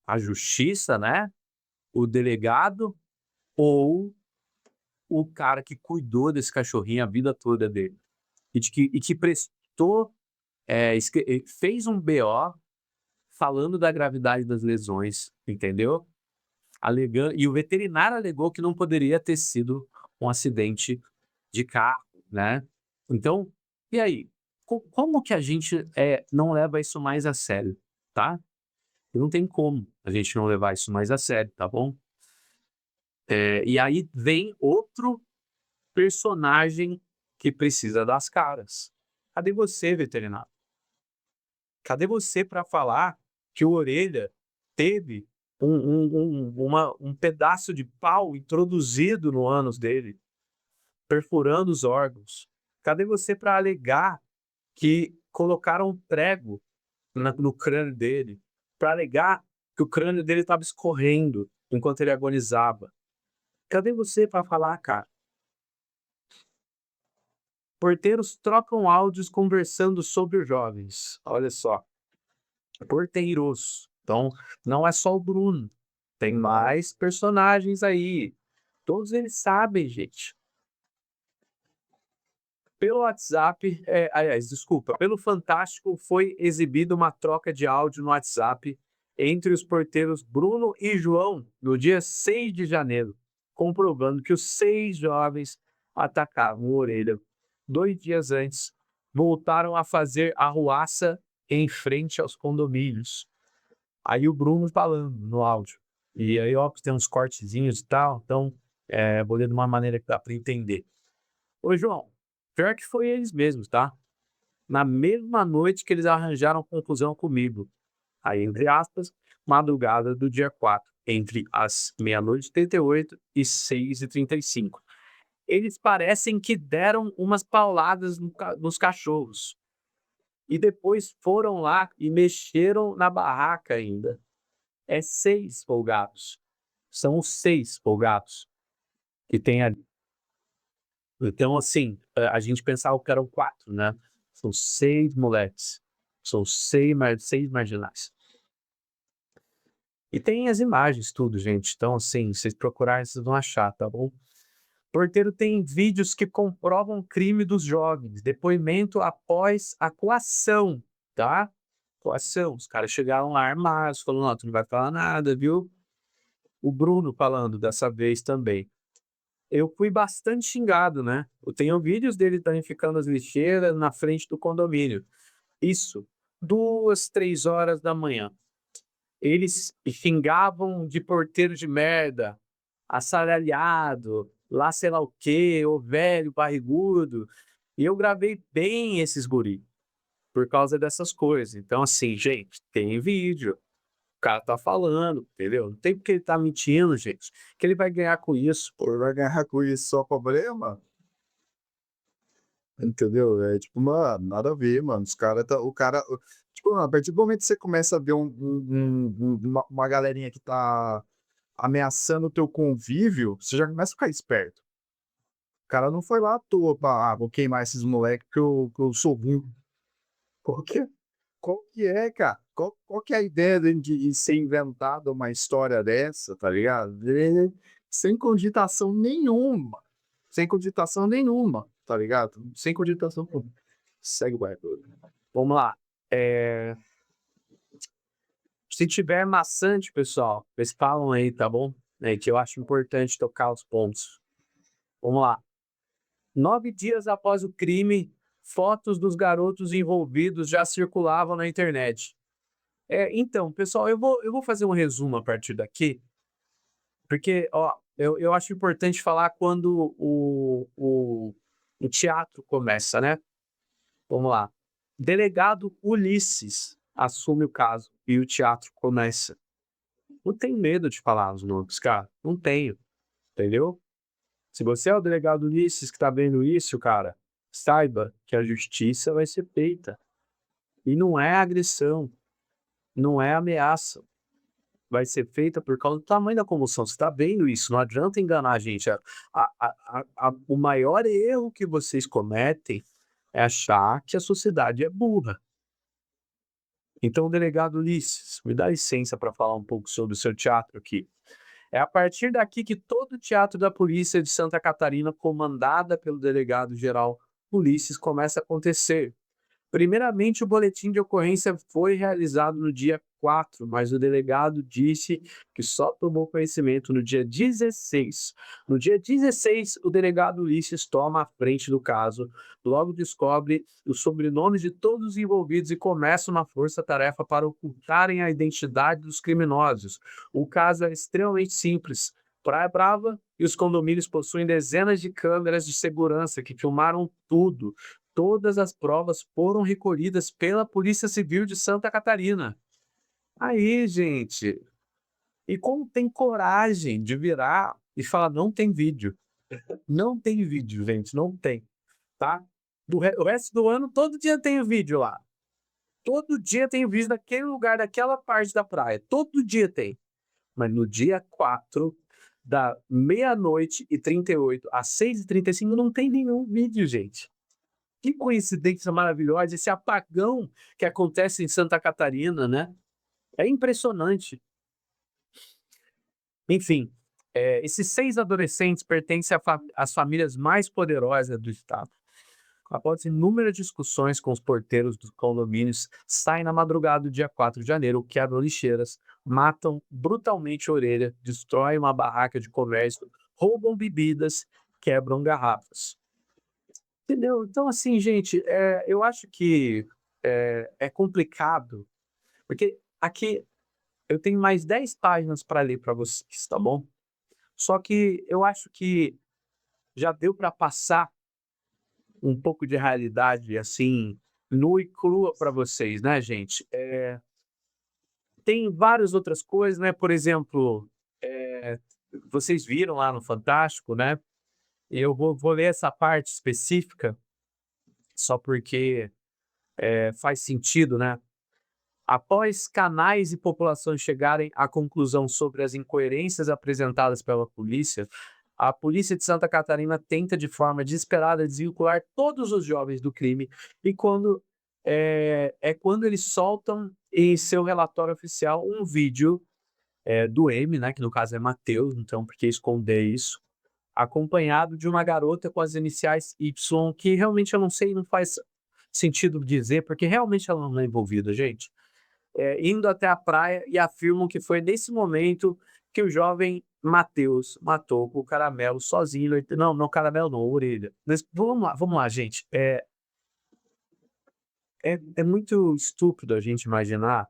A justiça, né? O delegado ou o cara que cuidou desse cachorrinho a vida toda dele? E que prestou, fez um BO falando da gravidade das lesões, entendeu? Alegando, e o veterinário alegou que não poderia ter sido um acidente de carro, né? Então, e aí? Como que a gente não leva isso mais a sério, tá? Não tem como a gente não levar isso mais a sério, tá bom? E aí vem outro personagem que precisa das caras. Cadê você, veterinário? Cadê você para falar que o Orelha teve um pedaço de pau introduzido no ânus dele, perfurando os órgãos? Cadê você para alegar que colocaram um prego no crânio dele, para alegar que o crânio dele estava escorrendo enquanto ele agonizava? Cadê você para falar, cara? Porteiros trocam áudios conversando sobre os jovens. Olha só. Porteiros. Então, não é só o Bruno. Tem mais personagens aí. Todos eles sabem, gente. Pelo WhatsApp, aliás, desculpa, pelo Fantástico foi exibida uma troca de áudio no WhatsApp entre os porteiros Bruno e João no dia 6 de janeiro, comprovando que os 6 jovens atacavam a Orelha 2 dias antes voltaram a fazer arruaça em frente aos condomínios. Aí o Bruno falando no áudio. E aí, ó, tem uns cortezinhos e tal, então, vou ler de uma maneira que dá pra entender. Ô João, pior que foi eles mesmos, tá? Na mesma noite que eles arranjaram confusão comigo. Aí, entre aspas, madrugada do dia 4, entre as meia-noite e 38 e 6h35. Eles parecem que deram umas pauladas nos cachorros. E depois foram lá e mexeram na barraca ainda. É 6 folgados. São os 6 folgados que tem ali. Então, assim, a gente pensava que eram 4, né? São 6 moleques. São 6 marginais. E tem as imagens, tudo, gente. Então, assim, vocês procurarem, vocês vão achar, tá bom? Porteiro tem vídeos que comprovam o crime dos jovens. Depoimento após a coação, tá? Coação. Os caras chegaram lá armados, falando, não, tu não vai falar nada, viu? O Bruno falando dessa vez também. Eu fui bastante xingado, né? Eu tenho vídeos dele danificando as lixeiras na frente do condomínio. Isso, 2, 3 horas da manhã. Eles xingavam de porteiro de merda, assalariado, lá sei lá o quê, o velho, barrigudo. E eu gravei bem esses guri, por causa dessas coisas. Então, assim, gente, tem vídeo. O cara tá falando, entendeu? Não tem porque ele tá mentindo, gente. Que ele vai ganhar com isso. Pô, vai ganhar com isso só problema? Entendeu? É tipo, mano, nada a ver, mano. Os cara tá, o cara, tipo, a partir do momento que você começa a ver uma galerinha que tá ameaçando o teu convívio, você já começa a ficar esperto. O cara não foi lá à toa pra, vou queimar esses moleques que eu sou burro. Qual que é, qual que é, cara? Qual que é a ideia de ser inventada uma história dessa, tá ligado? Sem cogitação nenhuma. Sem cogitação nenhuma, tá ligado? Sem cogitação nenhuma. Segue o barco. Vamos lá. Se tiver maçante, pessoal, vocês falam aí, tá bom? Que eu acho importante tocar os pontos. Vamos lá. 9 dias após o crime, fotos dos garotos envolvidos já circulavam na internet. Então, pessoal, eu vou fazer um resumo a partir daqui, porque, ó, eu acho importante falar quando o teatro começa, né? Vamos lá. Delegado Ulisses assume o caso e o teatro começa. Não tenho medo de falar os nomes, cara. Não tenho, entendeu? Se você é o delegado Ulisses que tá vendo isso, cara, saiba que a justiça vai ser feita. E não é agressão, não é ameaça. Vai ser feita por causa do tamanho da comoção. Você tá vendo isso, não adianta enganar a gente. O maior erro que vocês cometem é achar que a sociedade é burra. Então, delegado Ulisses, me dá licença para falar um pouco sobre o seu teatro aqui. É a partir daqui que todo o teatro da Polícia de Santa Catarina, comandada pelo delegado-geral Ulisses, começa a acontecer. Primeiramente, o boletim de ocorrência foi realizado no dia 4, mas o delegado disse que só tomou conhecimento no dia 16. No dia 16, o delegado Ulisses toma a frente do caso, logo descobre os sobrenomes de todos os envolvidos e começa uma força-tarefa para ocultarem a identidade dos criminosos. O caso é extremamente simples. Praia Brava e os condomínios possuem dezenas de câmeras de segurança que filmaram tudo. Todas as provas foram recolhidas pela Polícia Civil de Santa Catarina. Aí, gente, e como tem coragem de virar e falar: "Não tem vídeo"? Não tem vídeo, gente, não tem, tá? O resto do ano, todo dia tem o vídeo lá. Todo dia tem o vídeo daquele lugar, daquela parte da praia. Todo dia tem. Mas no dia 4, da meia-noite e 38 às 6h35, não tem nenhum vídeo, gente. Que coincidência maravilhosa, esse apagão que acontece em Santa Catarina, né? É impressionante. Enfim, esses 6 adolescentes pertencem às famílias mais poderosas do estado. Após inúmeras discussões com os porteiros dos condomínios, saem na madrugada do dia 4 de janeiro, quebram lixeiras, matam brutalmente a orelha, destroem uma barraca de comércio, roubam bebidas, quebram garrafas. Entendeu? Então, assim, gente, eu acho que é complicado, porque aqui eu tenho mais 10 páginas para ler para vocês, tá bom? Só que eu acho que já deu para passar um pouco de realidade, assim, nua e crua para vocês, né, gente? Tem várias outras coisas, né? Por exemplo, vocês viram lá no Fantástico, né? E eu vou ler essa parte específica, só porque faz sentido, né? Após canais e populações chegarem à conclusão sobre as incoerências apresentadas pela polícia, a polícia de Santa Catarina tenta de forma desesperada desvincular todos os jovens do crime e quando eles soltam em seu relatório oficial um vídeo do M, né, que no caso é Mateus, então por que esconder isso? Acompanhado de uma garota com as iniciais Y, que realmente eu não sei, não faz sentido dizer, porque realmente ela não é envolvida, gente. Indo até a praia e afirmam que foi nesse momento que o jovem Mateus matou o Caramelo sozinho. Não, não, Caramelo não, Orelha. Mas vamos lá, gente. É muito estúpido a gente imaginar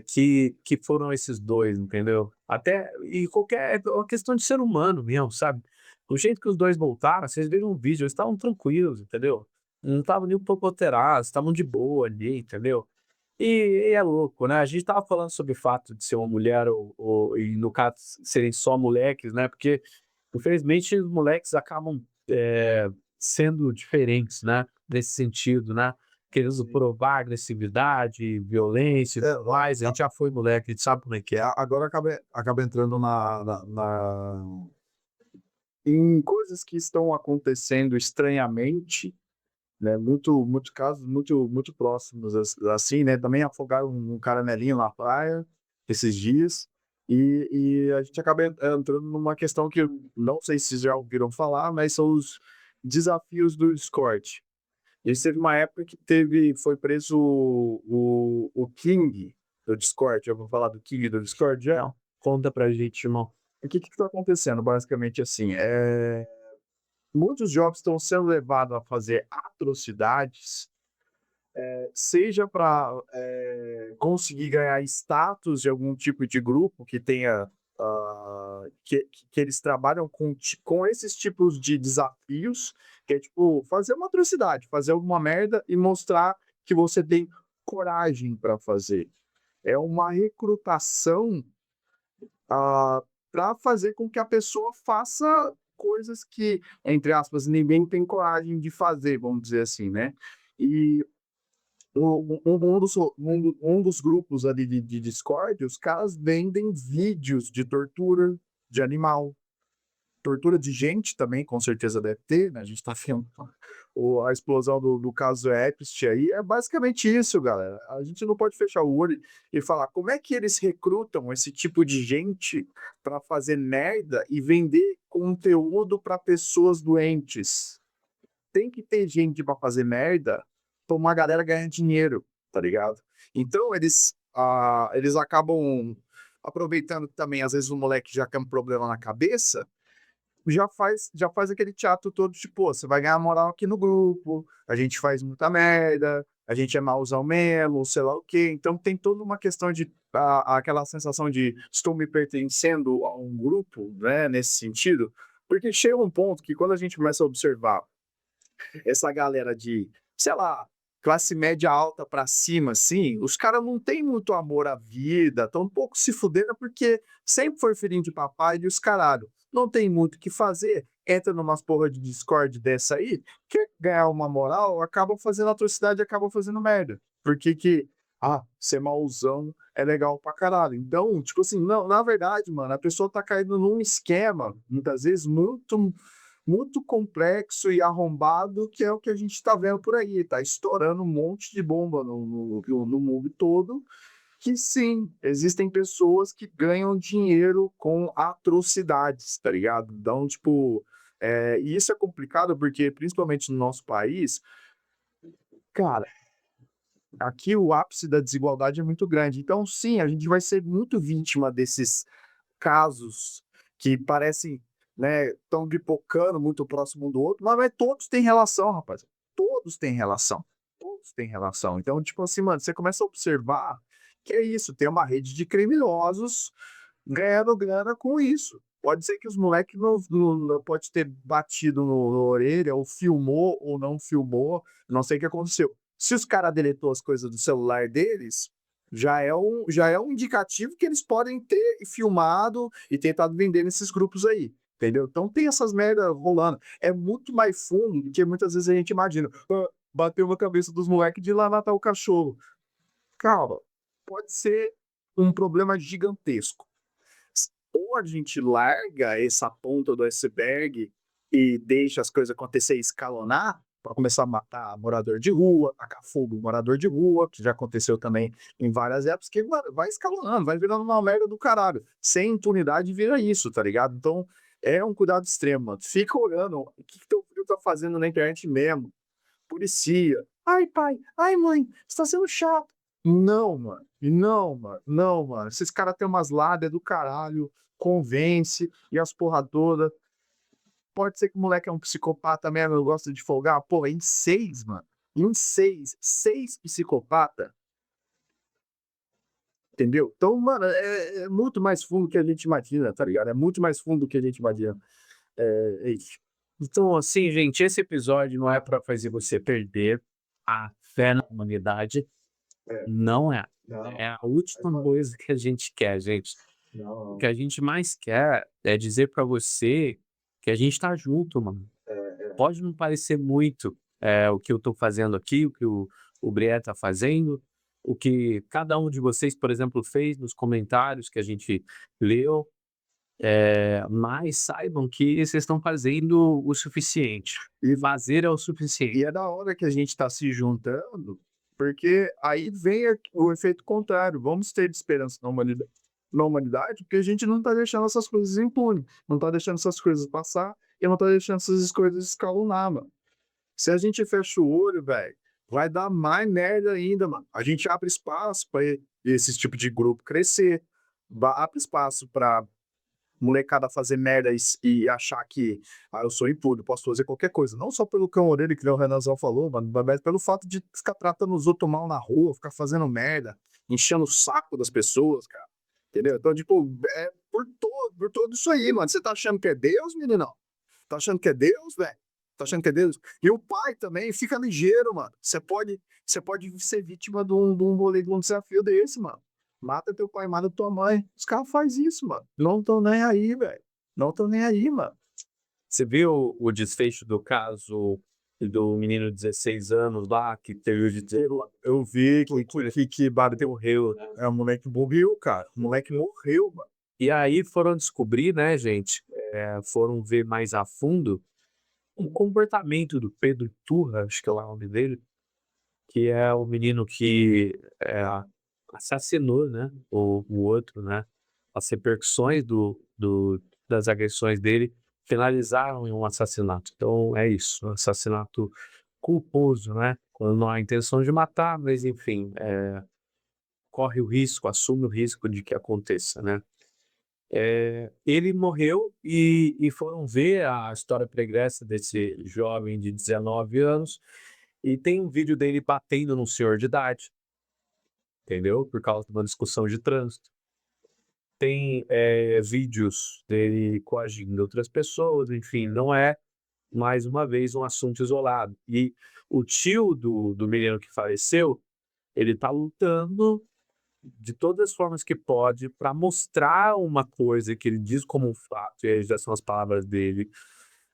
que foram esses dois, entendeu? Até, e qualquer, é uma questão de ser humano mesmo, sabe? O jeito que os dois voltaram, vocês viram um vídeo, eles estavam tranquilos, entendeu? Não estavam nem um pouco alterados, estavam de boa ali, entendeu? E é louco, né, a gente estava falando sobre o fato de ser uma mulher ou e no caso serem só moleques, né, porque infelizmente os moleques acabam, sendo diferentes, né, nesse sentido, né, querendo Sim. provar agressividade, violência e É, tudo mais, a gente já foi moleque, a gente sabe como é que é. agora acaba entrando em coisas que estão acontecendo estranhamente, né? Muito casos muito próximos assim, né? Também afogaram um caramelinho na praia esses dias. E a gente acaba entrando numa questão que eu não sei se já ouviram falar, mas são os desafios do Discord. E teve uma época que foi preso o King do Discord. Eu vou falar do King do Discord já? Não, conta pra gente, irmão. O que está acontecendo? Basicamente assim, muitos jovens estão sendo levados a fazer atrocidades, seja para conseguir ganhar status de algum tipo de grupo que tenha que eles trabalham com esses tipos de desafios, que é tipo fazer uma atrocidade, fazer alguma merda e mostrar que você tem coragem para fazer. É uma recrutação para fazer com que a pessoa faça coisas que, entre aspas, ninguém tem coragem de fazer, vamos dizer assim, né? E um dos grupos ali de Discord, os caras vendem vídeos de tortura de animal, tortura de gente também, com certeza deve ter, né? A gente tá vendo a explosão do caso Epstein aí. É basicamente isso, galera. A gente não pode fechar o olho e falar como é que eles recrutam esse tipo de gente para fazer merda e vender conteúdo para pessoas doentes. Tem que ter gente para fazer merda pra uma galera ganhar dinheiro, tá ligado? Então eles acabam aproveitando que também, às vezes, o moleque já tem um problema na cabeça, já faz aquele teatro todo, tipo, "Pô, você vai ganhar moral aqui no grupo, a gente faz muita merda, a gente é mauzão mesmo, sei lá o quê." Então tem toda uma questão de aquela sensação de estou me pertencendo a um grupo, né, nesse sentido, porque chega um ponto que quando a gente começa a observar essa galera de, sei lá, classe média alta pra cima, assim, os caras não têm muito amor à vida, tão um pouco se fudendo porque sempre foi filhinho de papai e os caralho. Não tem muito o que fazer, entra numas porra de Discord dessa aí, quer ganhar uma moral, acabam fazendo atrocidade e acabam fazendo merda. Porque ser mauzão é legal pra caralho. Então, tipo assim, não, na verdade, mano, a pessoa tá caindo num esquema, muitas vezes, muito complexo e arrombado, que é o que a gente está vendo por aí. Tá estourando um monte de bomba no mundo todo, que sim, existem pessoas que ganham dinheiro com atrocidades, tá ligado? Então, tipo, e isso é complicado porque, principalmente no nosso país, cara, aqui o ápice da desigualdade é muito grande. Então, sim, a gente vai ser muito vítima desses casos que parecem. né, estão bipocando muito próximo um do outro, mas todos têm relação, rapaz. Todos têm relação. Todos têm relação. Então, tipo assim, mano, você começa a observar que é isso, tem uma rede de criminosos ganhando grana com isso. Pode ser que os moleques não pode ter batido na orelha, ou filmou ou não filmou, não sei o que aconteceu. Se os caras deletou as coisas do celular deles, já é um indicativo que eles podem ter filmado e tentado vender nesses grupos aí. Entendeu? Então tem essas merda rolando. É muito mais fundo do que muitas vezes a gente imagina. Ah, bateu na cabeça dos moleques de ir lá matar o cachorro. Calma, pode ser um problema gigantesco. Ou a gente larga essa ponta do iceberg e deixa as coisas acontecer e escalonar, para começar a matar morador de rua, tacar fogo no morador de rua, que já aconteceu também em várias épocas, que vai escalonando, vai virando uma merda do caralho. Sem impunidade vira isso, tá ligado? Então é um cuidado extremo, mano. Fica olhando o que teu filho tá fazendo na internet mesmo. Policia. Ai, pai. Ai, mãe. Você tá sendo chato. Não, mano. Não, mano. Não, mano. Esses caras têm umas lábias do caralho, convence e as porra toda. Pode ser que o moleque é um psicopata mesmo, eu gosto de folgar. Pô, em 6, mano. Em 6 psicopata, entendeu? Então, mano, é muito mais fundo do que a gente imagina, tá ligado? É muito mais fundo do que a gente imagina. É isso. Então, assim, gente, esse episódio não é para fazer você perder a fé na humanidade. É, Não é. não, É a última coisa que a gente quer, gente. O que não, a gente mais quer é dizer para você que a gente tá junto, mano. Pode não parecer muito o que eu tô fazendo aqui, o que o Brié tá fazendo, o que cada um de vocês, por exemplo, fez nos comentários que a gente leu, mas saibam que vocês estão fazendo o suficiente. E Fazer é o E suficiente. é da hora que a gente está se juntando, porque aí vem o efeito contrário. Vamos ter esperança na humanidade, porque a gente não está deixando essas coisas impunes, não está deixando essas coisas passar e não está deixando essas coisas escalonar, mano. Se a gente fecha o olho, velho, vai dar mais merda ainda, mano. A gente abre espaço para esse tipo de grupo crescer, abre espaço para molecada fazer merda e achar que eu sou impune, posso fazer qualquer coisa. Não só pelo cão orelha que nem o Renanzão falou, mano, mas pelo fato de ficar tratando os outros mal na rua, ficar fazendo merda, enchendo o saco das pessoas, cara. Entendeu? Então, tipo, é por tudo isso aí, mano. Você tá achando que é Deus, meninão? Tá achando que é Deus, velho? Tá achando que é Deus? E o pai também, fica ligeiro, mano. Você pode ser vítima de um rolê, de um desafio desse, mano. Mata teu pai, mata tua mãe. Os caras fazem isso, mano. Não tão nem aí, velho. Não tão nem aí, mano. Você viu o desfecho do caso do menino de 16 anos lá, que teve de ter Eu vi que bateu. morreu. O moleque morreu, cara. O moleque morreu, mano. E aí foram descobrir, né, gente, foram ver mais a fundo o comportamento do Pedro Turra, acho que é o nome dele, que é o menino que assassinou, né, o outro, né. As repercussões das agressões dele finalizaram em um assassinato. Então é isso, um assassinato culposo, né, quando não há intenção de matar, mas enfim, corre o risco, assume o risco de que aconteça, né. Ele morreu e foram ver a história pregressa desse jovem de 19 anos, e tem um vídeo dele batendo num senhor de idade, entendeu? Por causa de uma discussão de trânsito. Tem, vídeos dele coagindo outras pessoas, enfim, não é, mais uma vez, um assunto isolado. E o tio do menino que faleceu, ele tá lutando de todas as formas que pode para mostrar uma coisa que ele diz como um fato, e aí já são as palavras dele,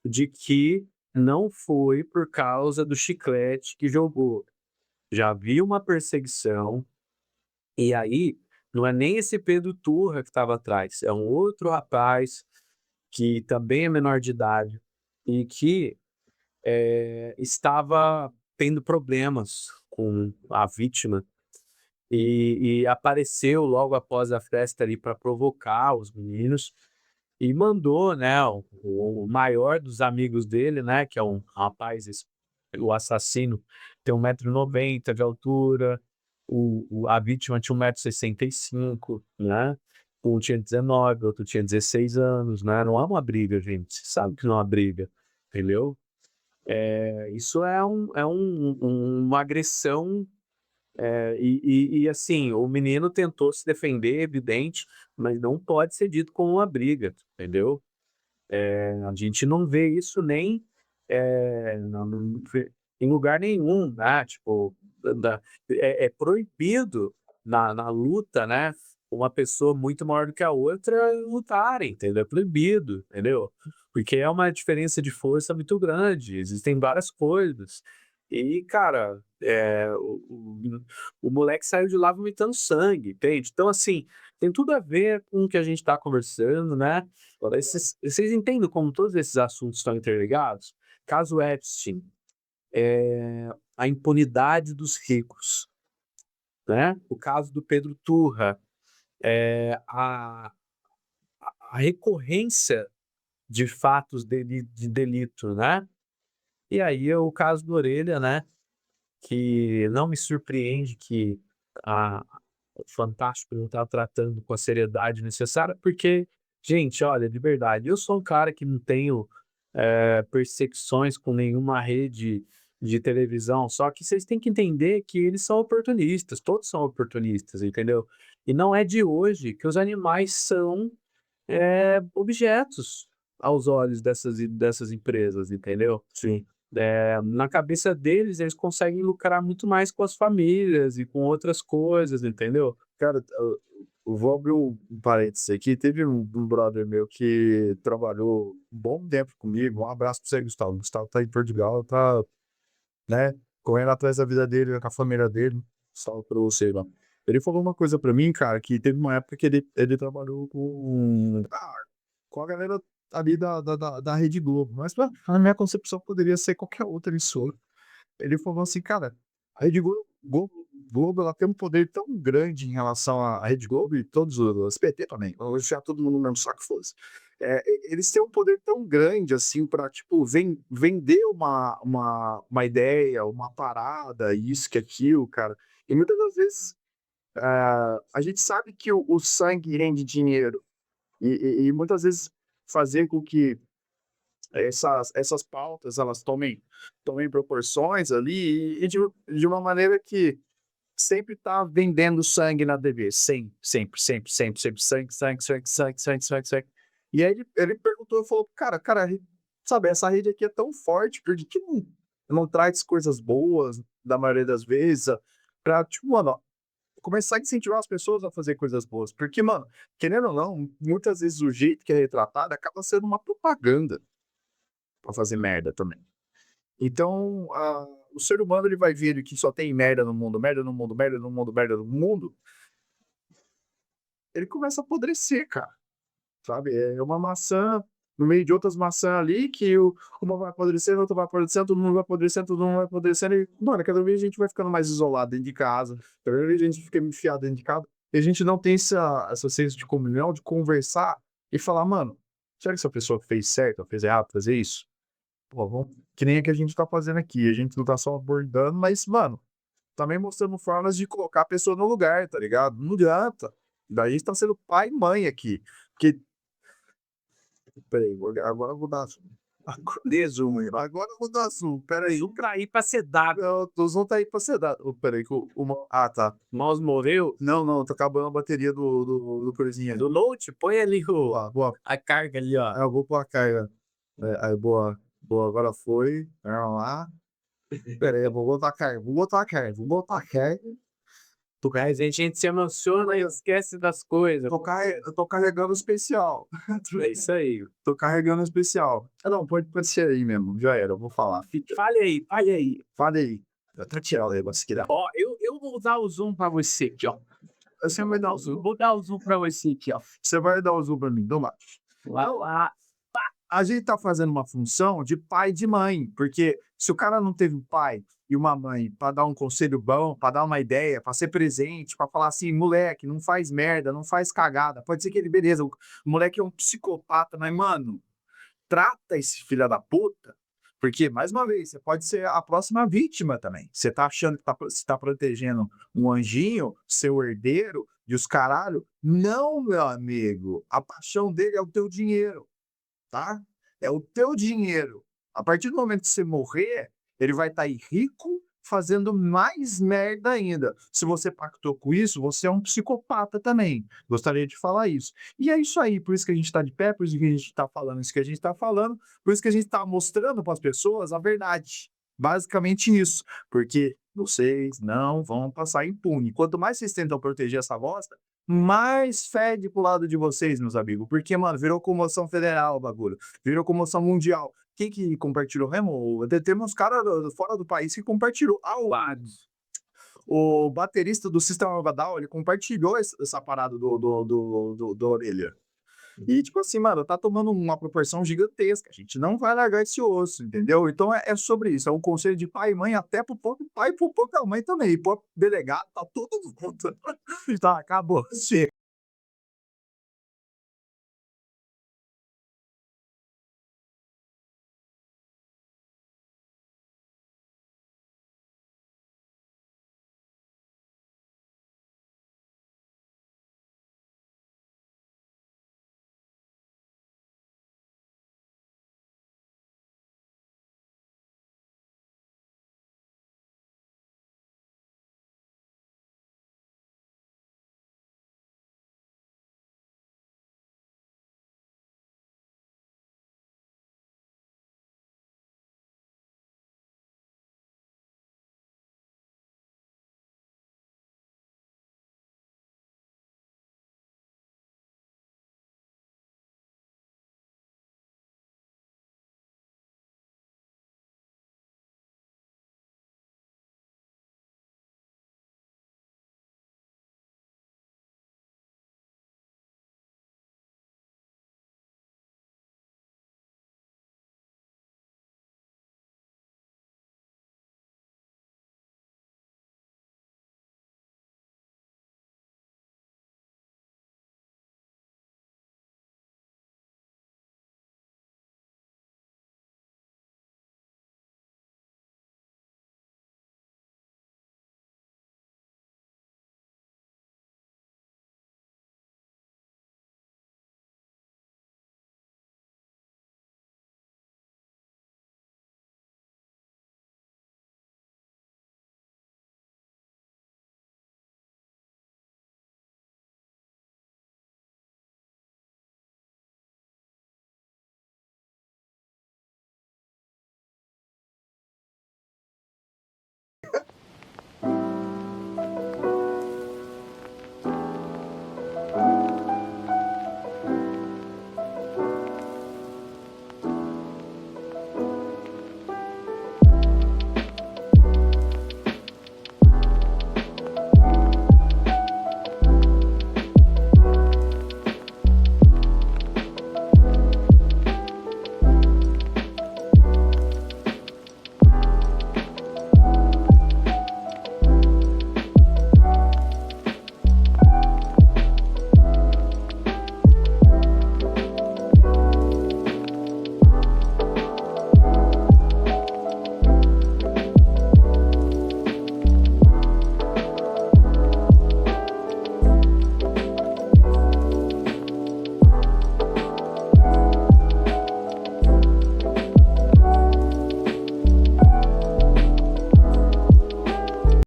de que não foi por causa do chiclete que jogou. Já havia uma perseguição, e aí não é nem esse Pedro Turra que estava atrás, é um outro rapaz que também é menor de idade e que estava tendo problemas com a vítima. E apareceu logo após a festa ali para provocar os meninos e mandou, né, o maior dos amigos dele, né, que é um rapaz, o assassino tem 1,90 m de altura, a vítima tinha 1,65 m, né, Um tinha 19, outro tinha 16 anos, né? Não é uma briga, gente. Você sabe que não é uma briga, entendeu? Isso uma agressão, assim, o menino tentou se defender, evidente, mas não pode ser dito como uma briga, entendeu? A gente não vê isso nem não vê em lugar nenhum, né? Tipo, é proibido na luta, né? Uma pessoa muito maior do que a outra lutarem, entendeu? É proibido, entendeu? Porque é uma diferença de força muito grande, existem várias coisas. E, cara, o moleque saiu de lá vomitando sangue, entende? Então, assim, tem tudo a ver com o que a gente tá conversando, né? Agora, vocês entendem como todos esses assuntos estão interligados? Caso Epstein, a impunidade dos ricos, né? O caso do Pedro Turra, a recorrência de fatos de delito, né? E aí é o caso do Orelha, né? Que não me surpreende que a o Fantástico não está tratando com a seriedade necessária, porque, gente, olha, de verdade, eu sou um cara que não tenho perseguições com nenhuma rede de televisão, só que vocês têm que entender que eles são oportunistas, todos são oportunistas, entendeu? E não é de hoje que os animais são objetos aos olhos dessas empresas, entendeu? Sim. Na cabeça deles, eles conseguem lucrar muito mais com as famílias e com outras coisas, entendeu? Cara, eu vou abrir um parênteses aqui. Teve um brother meu que trabalhou um bom tempo comigo. Um abraço pra você, Gustavo. Gustavo tá em Portugal, tá, né, correndo atrás da vida dele, com a família dele. Salve pra você, lá. Ele falou uma coisa pra mim, cara, que teve uma época que ele trabalhou com a galera ali da Rede Globo, mas na minha concepção poderia ser qualquer outra emissora. Ele falou assim: "Cara, a Rede Globo, ela tem um poder tão grande em relação à Rede Globo e todos os SBT também, vamos enfiar todo mundo no mesmo saco, foda-se. Eles têm um poder tão grande, assim, pra, tipo, vender uma ideia, uma parada, isso, que aquilo, cara. E muitas das vezes, a gente sabe que o sangue rende dinheiro e muitas vezes fazer com que essas pautas elas tomem proporções ali e de uma maneira que sempre tá vendendo sangue na TV, sempre, sangue, sangue, sangue, sangue, sangue, sangue, sangue. E aí ele perguntou, falou: "Cara, sabe, essa rede aqui é tão forte, por que que não traz coisas boas, da maioria das vezes, pra, tipo, mano, começar a incentivar as pessoas a fazer coisas boas?" Porque, mano, querendo ou não, muitas vezes o jeito que é retratado acaba sendo uma propaganda pra fazer merda também. Então, o ser humano ele vai vendo que só tem merda no mundo, merda no mundo, merda no mundo, merda no mundo, ele começa a apodrecer, cara, sabe? É uma maçã no meio de outras maçãs ali que uma vai apodrecendo, outra vai apodrecendo, todo mundo vai apodrecendo, todo mundo vai apodrecendo e, mano, cada vez a gente vai ficando mais isolado dentro de casa, cada vez a gente fica enfiado dentro de casa e a gente não tem essa senso de comunhão, de conversar e falar: "Mano, será que essa pessoa fez certo ou fez errado fazer isso?" Pô, vamos que nem a que a gente tá fazendo aqui, a gente não tá só abordando, mas, mano, também mostrando formas de colocar a pessoa no lugar, tá ligado? Não adianta. Daí a gente tá sendo pai e mãe aqui, porque espera aí, agora eu vou dar zoom aí, agora eu vou dar zoom, espera aí, Zoom pra ir pra ser dado. não, o zoom tá aí pra ser dado. Espera aí que tá. Mouse morreu. Não, tá acabando a bateria do coisinha. Do Note, põe ali Boa, a carga ali, ó. eu vou pôr a carga. Aí, boa, agora foi, vamos lá. Espera aí, eu vou botar a carga. Mas a gente se emociona e esquece das coisas. Eu tô carregando o especial. É isso aí. Tô carregando o especial. Não, pode ser aí mesmo, já era, eu vou falar. Fale aí, fale aí. Fala aí. Eu até tirar o negócio aqui da. Ó, eu vou dar o zoom pra você aqui, ó. Você vai dar o zoom. Vou dar o zoom pra você aqui, ó. Você vai dar o zoom pra mim, toma. Lá, lá. A gente tá fazendo uma função de pai e de mãe, porque se o cara não teve um pai e uma mãe pra dar um conselho bom, pra dar uma ideia, pra ser presente, pra falar assim: "Moleque, não faz merda, não faz cagada." Pode ser que ele, beleza, o moleque é um psicopata, mas, mano, trata esse filho da puta, porque, mais uma vez, você pode ser a próxima vítima também. Você tá achando que você tá protegendo um anjinho, seu herdeiro, e os caralho. Não, meu amigo, a paixão dele é o teu dinheiro, tá? É o teu dinheiro. A partir do momento que você morrer, ele vai estar aí rico, fazendo mais merda ainda. Se você pactou com isso, você é um psicopata também. Gostaria de falar isso. E é isso aí, por isso que a gente tá de pé, por isso que a gente tá falando isso que a gente tá falando, por isso que a gente tá mostrando para as pessoas a verdade. Basicamente isso, porque vocês não vão passar impune. Quanto mais vocês tentam proteger essa bosta, mais fede pro lado de vocês, meus amigos. Porque, mano, virou comoção federal o bagulho. Virou comoção mundial. Quem que compartilhou mesmo? Temos caras fora do país que compartilhou. Vários. O baterista do System of a Down, ele compartilhou essa parada do orelha. E, tipo assim, mano, tá tomando uma proporção gigantesca. A gente não vai largar esse osso, entendeu? Então é sobre isso. É um conselho de pai e mãe, até pro próprio pai e pro própria mãe também. E pro delegado, tá todo mundo. Tá, acabou. Chega.